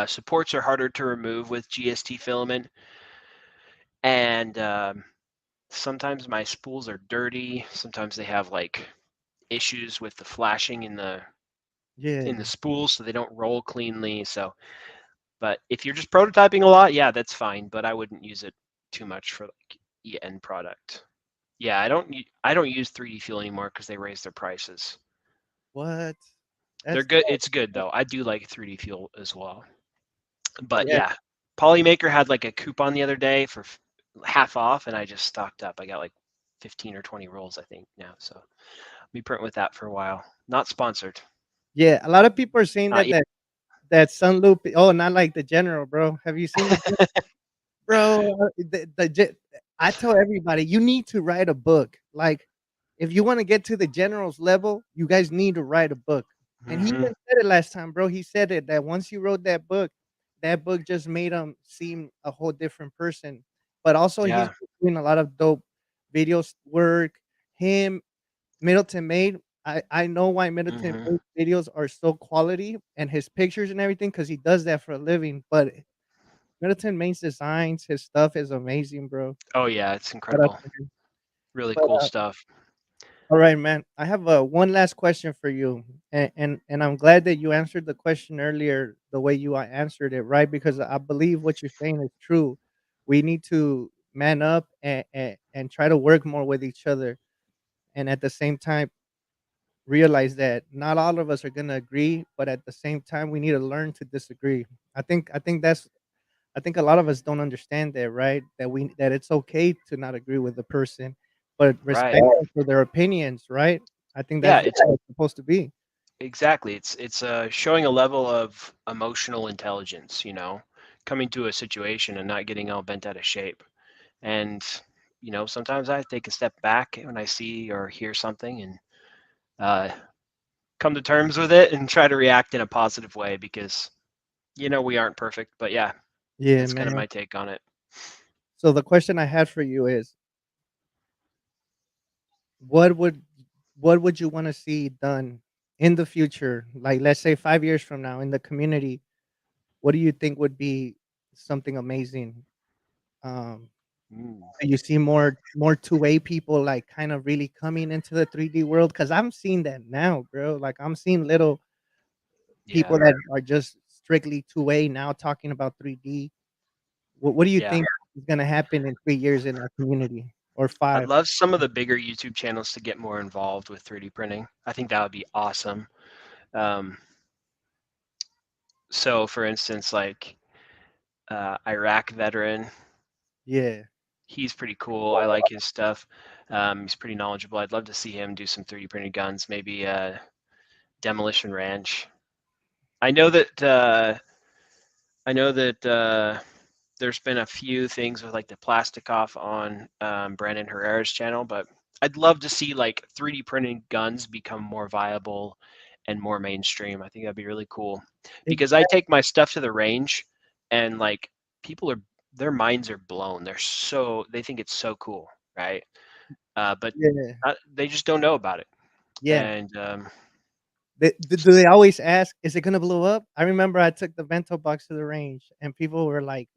Supports are harder to remove with GST filament, and sometimes my spools are dirty. Sometimes they have like issues with the flashing in the Yeah. spools, so they don't roll cleanly. So, but if you're just prototyping a lot, yeah, that's fine. But I wouldn't use it too much for like the end product. Yeah, I don't use 3D Fuel anymore because they raised their prices. What? They're That's good. tough. It's good though. I do like 3D Fuel as well. But Yeah. yeah, Polymaker had like a coupon the other day for half off, and I just stocked up. I got like 15 or 20 rolls, I think, now. So I'll be printing with that for a while. Not sponsored. Yeah. A lot of people are saying Not that yet. that Sunloop. Oh, not like the General, bro. Have you seen the bro? I tell everybody you need to write a book. Like, if you want to get to the General's level, you guys need to write a book. And he even Mm-hmm. said it last time, bro. He said it that once you wrote that book just made him seem a whole different person. But also, he's Yeah. doing a lot of dope videos work. Him, Middleton Made. I know why Middleton Mm-hmm. Made videos are so quality and his pictures and everything because he does that for a living. But Middleton Main's designs, his stuff is amazing, bro. Oh yeah, it's Shout out incredible. to him. Really But cool stuff. all right, man. I have one last question for you, and I'm glad that you answered the question earlier the way you answered it, right? Because I believe what you're saying is true. We need to man up and try to work more with each other, and at the same time realize that not all of us are gonna agree, but at the same time we need to learn to disagree. I think a lot of us don't understand that, right? That it's okay to not agree with the person, but Right. respect them for their opinions, right? I think Yeah, that's it's how it's supposed to be. exactly. It's showing a level of emotional intelligence, coming to a situation and not getting all bent out of shape. And sometimes I take a step back when I see or hear something and uh, come to terms with it and try to react in a positive way because we aren't perfect. But yeah, Yeah, that's kind of man. my take on it. So the question I had for you is, what would what would you want to see done in the future? Like, let's say 5 years from now in the community, what do you think would be something amazing? Um, Mm, do you see more two-way people like kind of really coming into the 3D world? Because I'm seeing that now, bro. Like, I'm seeing little yeah, people that are just strictly two-way now talking about 3D. What do you yeah. think is gonna happen in 3 years in our community or I'd 5? love some of the bigger YouTube channels to get more involved with 3D printing. I think that would be awesome. Um, so, for instance, like Iraq veteran, Yeah. he's pretty cool. I like his stuff. He's pretty knowledgeable. I'd love to see him do some 3D printed guns. Maybe Demolition Ranch. I know that I know that there's been a few things with like the plastic off on Brandon Herrera's channel, but I'd love to see like 3D printing guns become more viable and more mainstream. I think that'd be really cool because I Exactly. take my stuff to the range and like people are their minds are blown. They think it's so cool, right? But Yeah. they just don't know about it. Yeah. And Do they always ask, "Is it gonna blow up?" I remember I took the Bento Box to the range, and people were like,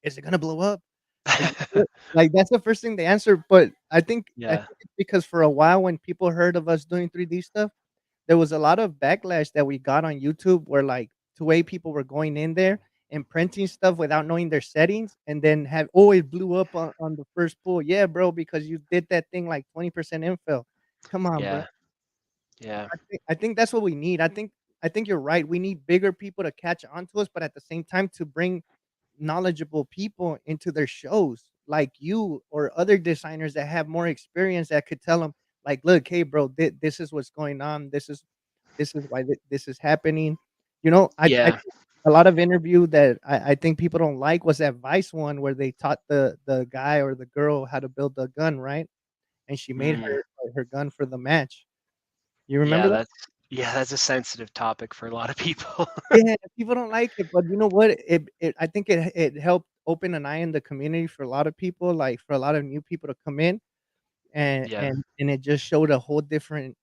"Is it gonna blow up? Are you sure?" Like, that's the first thing they answer, but I yeah, think it's because for a while when people heard of us doing 3D stuff, there was a lot of backlash that we got on YouTube where, like, 2A people were going in there and printing stuff without knowing their settings and then have "Oh, it blew up on the first pull." "Yeah, bro, because you did that thing like 20% infill." Come on, bro. yeah, yeah, I think that's what we need. I think you're right. We need bigger people to catch on to us, but at the same time to bring knowledgeable people into their shows, like you or other designers that have more experience that could tell them, like, "Look, hey, bro, this is what's going on. This is why this is happening." You know, I yeah, think a lot of interview that I think people don't like was that Vice one where they taught the guy or the girl how to build a gun, right? And she made mm, her gun for the match. You remember yeah. that? That's a sensitive topic for a lot of people. Yeah, people don't like it, but you know what? It I think it helped open an eye in the community for a lot of people, like, for a lot of new people to come in, yeah, and it just showed a whole different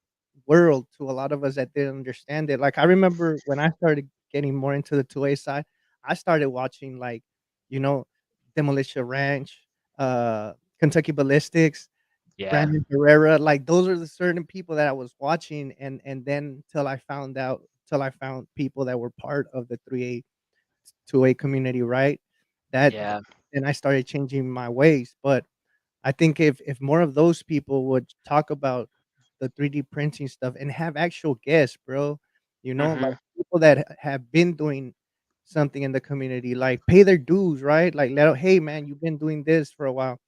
world to a lot of us that didn't understand it. Like, I remember when I started getting more into the 2A side, I started watching, like, you know, Demolition Ranch, uh, Kentucky Ballistics, yeah, Brandon Herrera, like, those are the certain people that I was watching, and then till I found people that were part of the 3A 2A community, right? That yeah, and I started changing my ways, but I think if more of those people would talk about the 3D printing stuff and have actual guests, bro, you know, like hmm people that have been doing something in the community, like pay their dues, right? Like let out, hey man, you've been doing this for a while.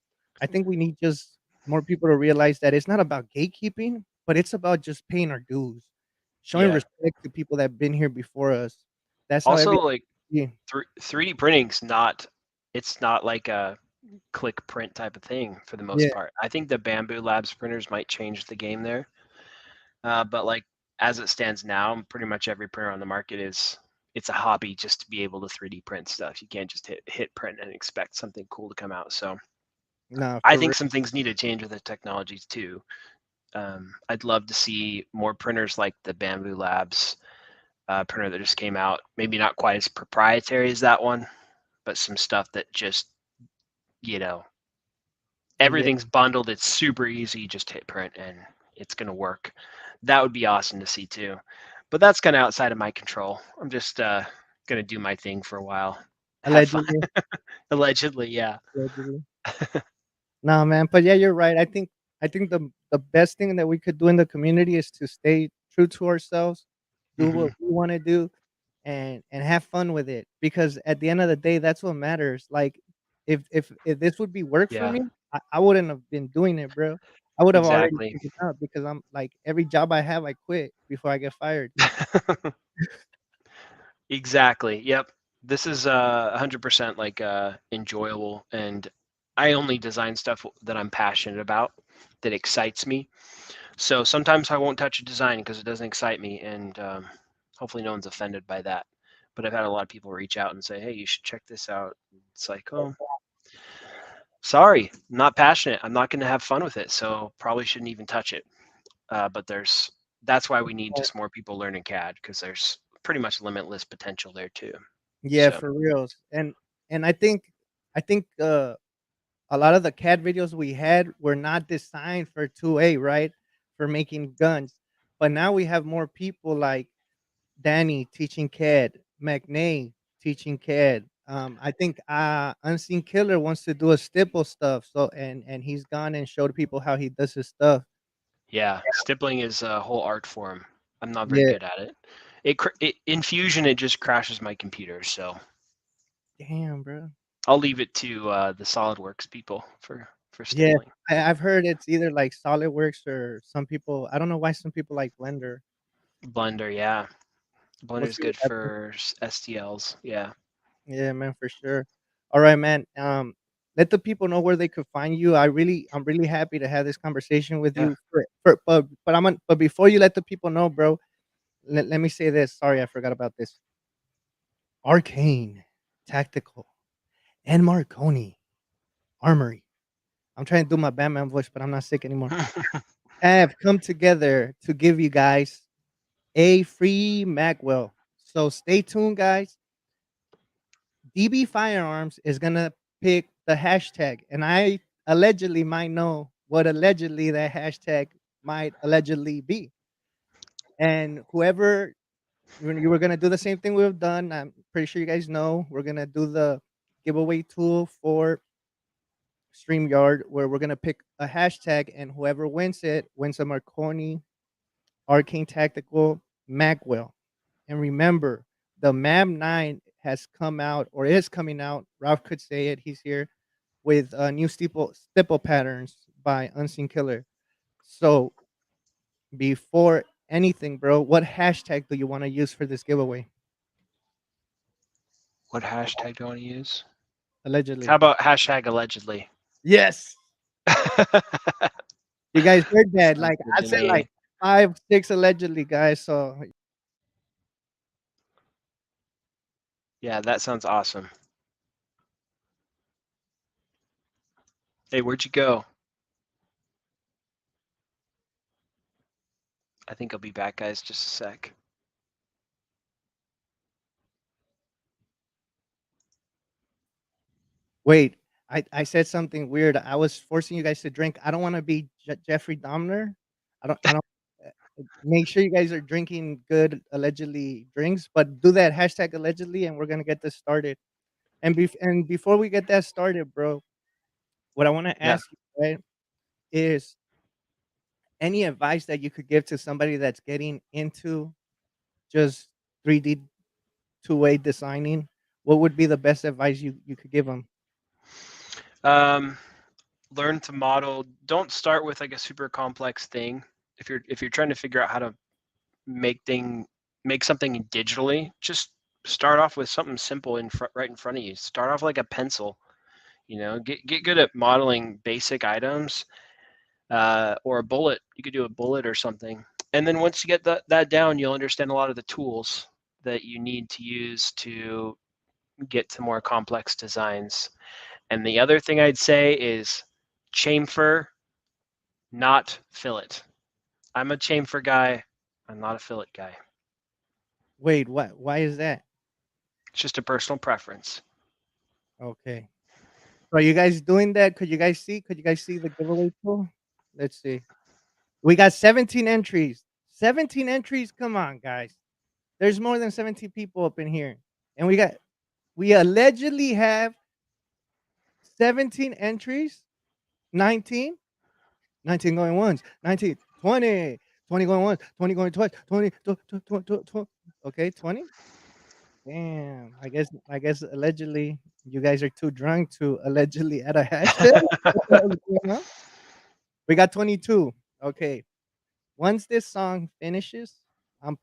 I think we need just more people to realize that it's not about gatekeeping, but it's about just paying our dues, showing yeah. respect to people that have been here before us. That's how Also, every like yeah, 3D printing's not. It's not like a click print type of thing for the most yeah, part. I think the Bamboo Labs printers might change the game there. But like as it stands now, pretty much every printer on the market is it's a hobby just to be able to 3D print stuff. You can't just hit print and expect something cool to come out. So nah, I for think real. some things need to change with the technologies too. I'd love to see more printers like the Bamboo Labs printer that just came out. Maybe not quite as proprietary as that one, but some stuff that just, you know, Yeah. everything's bundled. It's super easy. You just hit print and it's going to work. That would be awesome to see too. But that's kind of outside of my control. I'm just going to do my thing for a while. Have fun. Allegedly, Allegedly, yeah. allegedly. Nah, man, but yeah, you're right. I think the best thing that we could do in the community is to stay true to ourselves, do what hmm we wanna do, and have fun with it, because at the end of the day, that's what matters. Like, if this would be work for Yeah, me, I wouldn't have been doing it, bro. I would have already exactly. given up because I'm like, every job I have, I quit before I get fired. Exactly. Yep. This is 100% like enjoyable, and I only design stuff that I'm passionate about, that excites me. So sometimes I won't touch a design because it doesn't excite me, and hopefully no one's offended by that. But I've had a lot of people reach out and say, "Hey, you should check this out." It's like, oh, sorry, I'm not passionate. I'm not going to have fun with it, so probably shouldn't even touch it. But that's why we need just more people learning CAD because there's pretty much limitless potential there too. Yeah, So for reals, and I think, a lot of the CAD videos we had were not designed for 2A, right? For making guns. But now we have more people like Danny teaching CAD, McNay teaching CAD. I think Unseenkiller wants to do a stipple stuff. So and he's gone and showed people how he does his stuff. yeah, stippling is a whole art form. I'm not very Yeah, good at it. In Fusion it just crashes my computer, so damn, bro. I'll leave it to the SolidWorks people for Yeah, stippling. I've heard it's either like SolidWorks or some people. I don't know why some people like Blender. Blender, yeah. We'll Blender's see what good happens. for STLs. Yeah. Yeah, man, for sure. All right, man. Let the people know where they could find you. I'm really happy to have this conversation with Yeah. you. But before you let the people know, bro, let me say this. Sorry, I forgot about this. Arcane, Tactical, and Marconi Armory. I'm trying to do my Batman voice, but I'm not sick anymore. Have come together to give you guys a free Magwell. So stay tuned, guys. DB Firearms is gonna pick the hashtag, and I allegedly might know what allegedly that hashtag might allegedly be. And whoever you were gonna do the same thing we've done. I'm pretty sure you guys know we're gonna do the giveaway tool for StreamYard, where we're gonna pick a hashtag, and whoever wins it wins a Marconi Arcane Tactical Magwell. And remember, the MAM9 has come out or is coming out. Ralph could say it. He's here with new stipple patterns by Unseenkiller. So before anything, bro, what hashtag do you want to use for this giveaway? What hashtag do I want to use? How Allegedly. about hashtag allegedly? Yes. You guys heard that. Sounds Like good I to said like me. 5, 6 allegedly, guys. So Yeah, that sounds awesome. Hey, where'd you go? I think I'll be back, guys. Just a sec. wait, I said something weird. I was forcing you guys to drink. I don't want to be Jeffrey Dahmer. I don't make sure you guys are drinking good allegedly drinks, but do that hashtag allegedly, and we're gonna get this started. And before we get that started, bro, what I want to Yeah. ask you, right, is any advice that you could give to somebody that's getting into just 3D two-way designing? What would be the best advice you could give them? Um, learn to model. Don't start with like a super complex thing. If you're trying to figure out how to make thing make something digitally, just start off with something simple right in front of you. Start off like a pencil. Get good at modeling basic items, or a bullet. You could do a bullet or something. And then once you get that down, you'll understand a lot of the tools that you need to use to get to more complex designs. And the other thing I'd say is chamfer, not fillet. I'm a chamfer guy. I'm not a fillet guy. Wait, what? Why is that? It's just a personal preference. Okay. So are you guys doing that? Could you guys see? Could you guys see the giveaway tool? Let's see. We got 17 entries. 17 entries. Come on, guys. There's more than 17 people up in here. And we allegedly have 17 entries. 19. 19 going once. 19. 20. 20 going once. 20 going twice. 20. Okay, 20. Damn. I guess allegedly you guys are too drunk to allegedly add a hashtag. What the hell is going on? We got 22. Okay. Once this song finishes,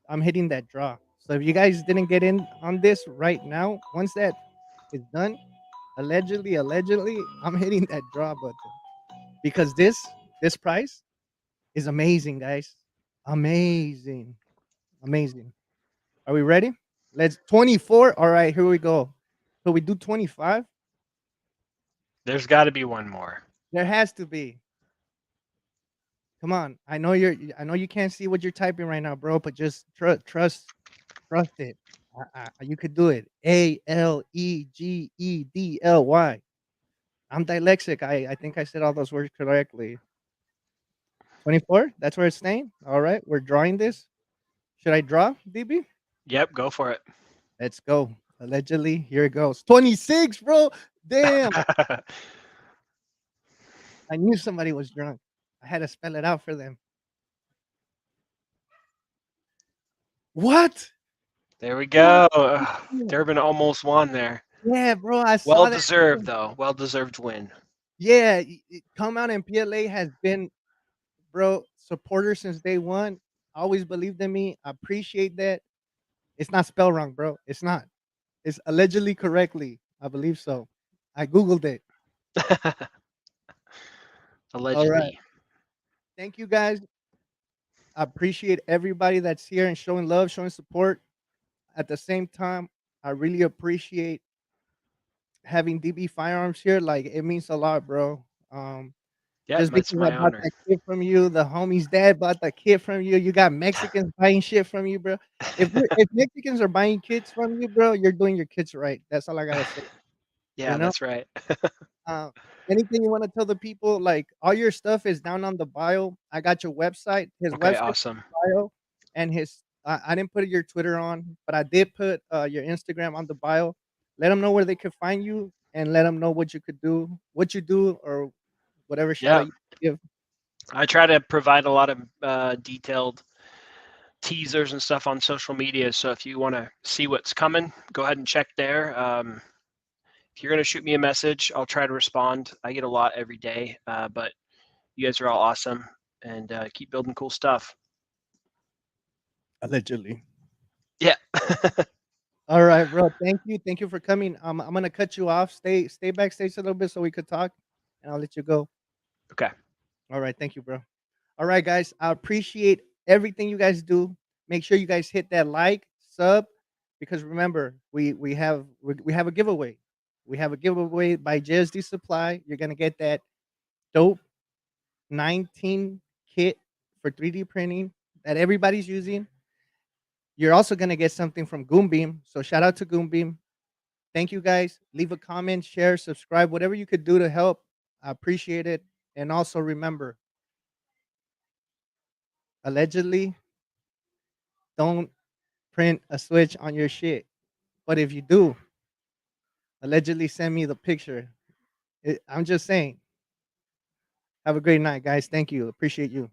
I'm hitting that draw. So if you guys didn't get in on this right now, once that is done, allegedly, I'm hitting that draw button because this price is amazing, guys. Amazing, amazing. Are we ready? Let's 24. All right, here we go. So we do 25. There's got to be one more. There has to be. Come on. I know you can't see what you're typing right now, bro, but just trust it. You could do it. Allegedly. I'm dyslexic. I think I said all those words correctly. 24. That's where it's staying. All right, we're drawing this. Should I draw, DB? Yep, go for it. Let's go. Allegedly, here it goes. 26, bro. Damn. I knew somebody was drunk. I had to spell it out for them. What? There we What? go. Durbin almost won there. Yeah, bro. I Well saw that. deserved, though. Well deserved win. Yeah, Come Out and PLA has been, bro, supporter since day one. always believed in me. I appreciate that. It's not spelled wrong, bro. It's not. It's allegedly correctly. I believe so. I googled it. All right. Allegedly. Thank you guys. I appreciate everybody that's here and showing love, showing support. At the same time, I really appreciate having DB Firearms here. Like it means a lot, bro. Yeah, Just it's because I my bought honor. that kit from you, the homie's dad bought that kit from you. You got Mexicans buying shit from you, bro. If Mexicans are buying kits from you, bro, you're doing your kits right. That's all I gotta say. You Yeah, know. that's right. Uh, Anything you want to tell the people? Like all your stuff is down on the bio. I got your website. His Okay, website awesome. bio, and his. I didn't put your Twitter on, but I did put your Instagram on the bio. Let them know where they could find you, and let them know what you could do, what you do, or whatever shout Yeah, out you give. I try to provide a lot of detailed teasers and stuff on social media. So if you want to see what's coming, go ahead and check there. If you're going to shoot me a message, I'll try to respond. I get a lot every day, but you guys are all awesome and keep building cool stuff. Allegedly. Yeah. All right, bro. Thank you. Thank you for coming. I'm gonna cut you off. Stay backstage a little bit so we could talk, and I'll let you go. Okay. All right. Thank you, bro. All right, guys. I appreciate everything you guys do. Make sure you guys hit that like, sub, because remember, we have a giveaway. We have a giveaway by JSD Supply. You're gonna get that dope 19 kit for 3D printing that everybody's using. You're also gonna get something from Goombeam. So shout out to Goombeam. Thank you guys. Leave a comment, share, subscribe, whatever you could do to help. I appreciate it. And also remember, allegedly, don't print a switch on your shit. But if you do, allegedly send me the picture. I'm just saying. Have a great night, guys. Thank you. Appreciate you.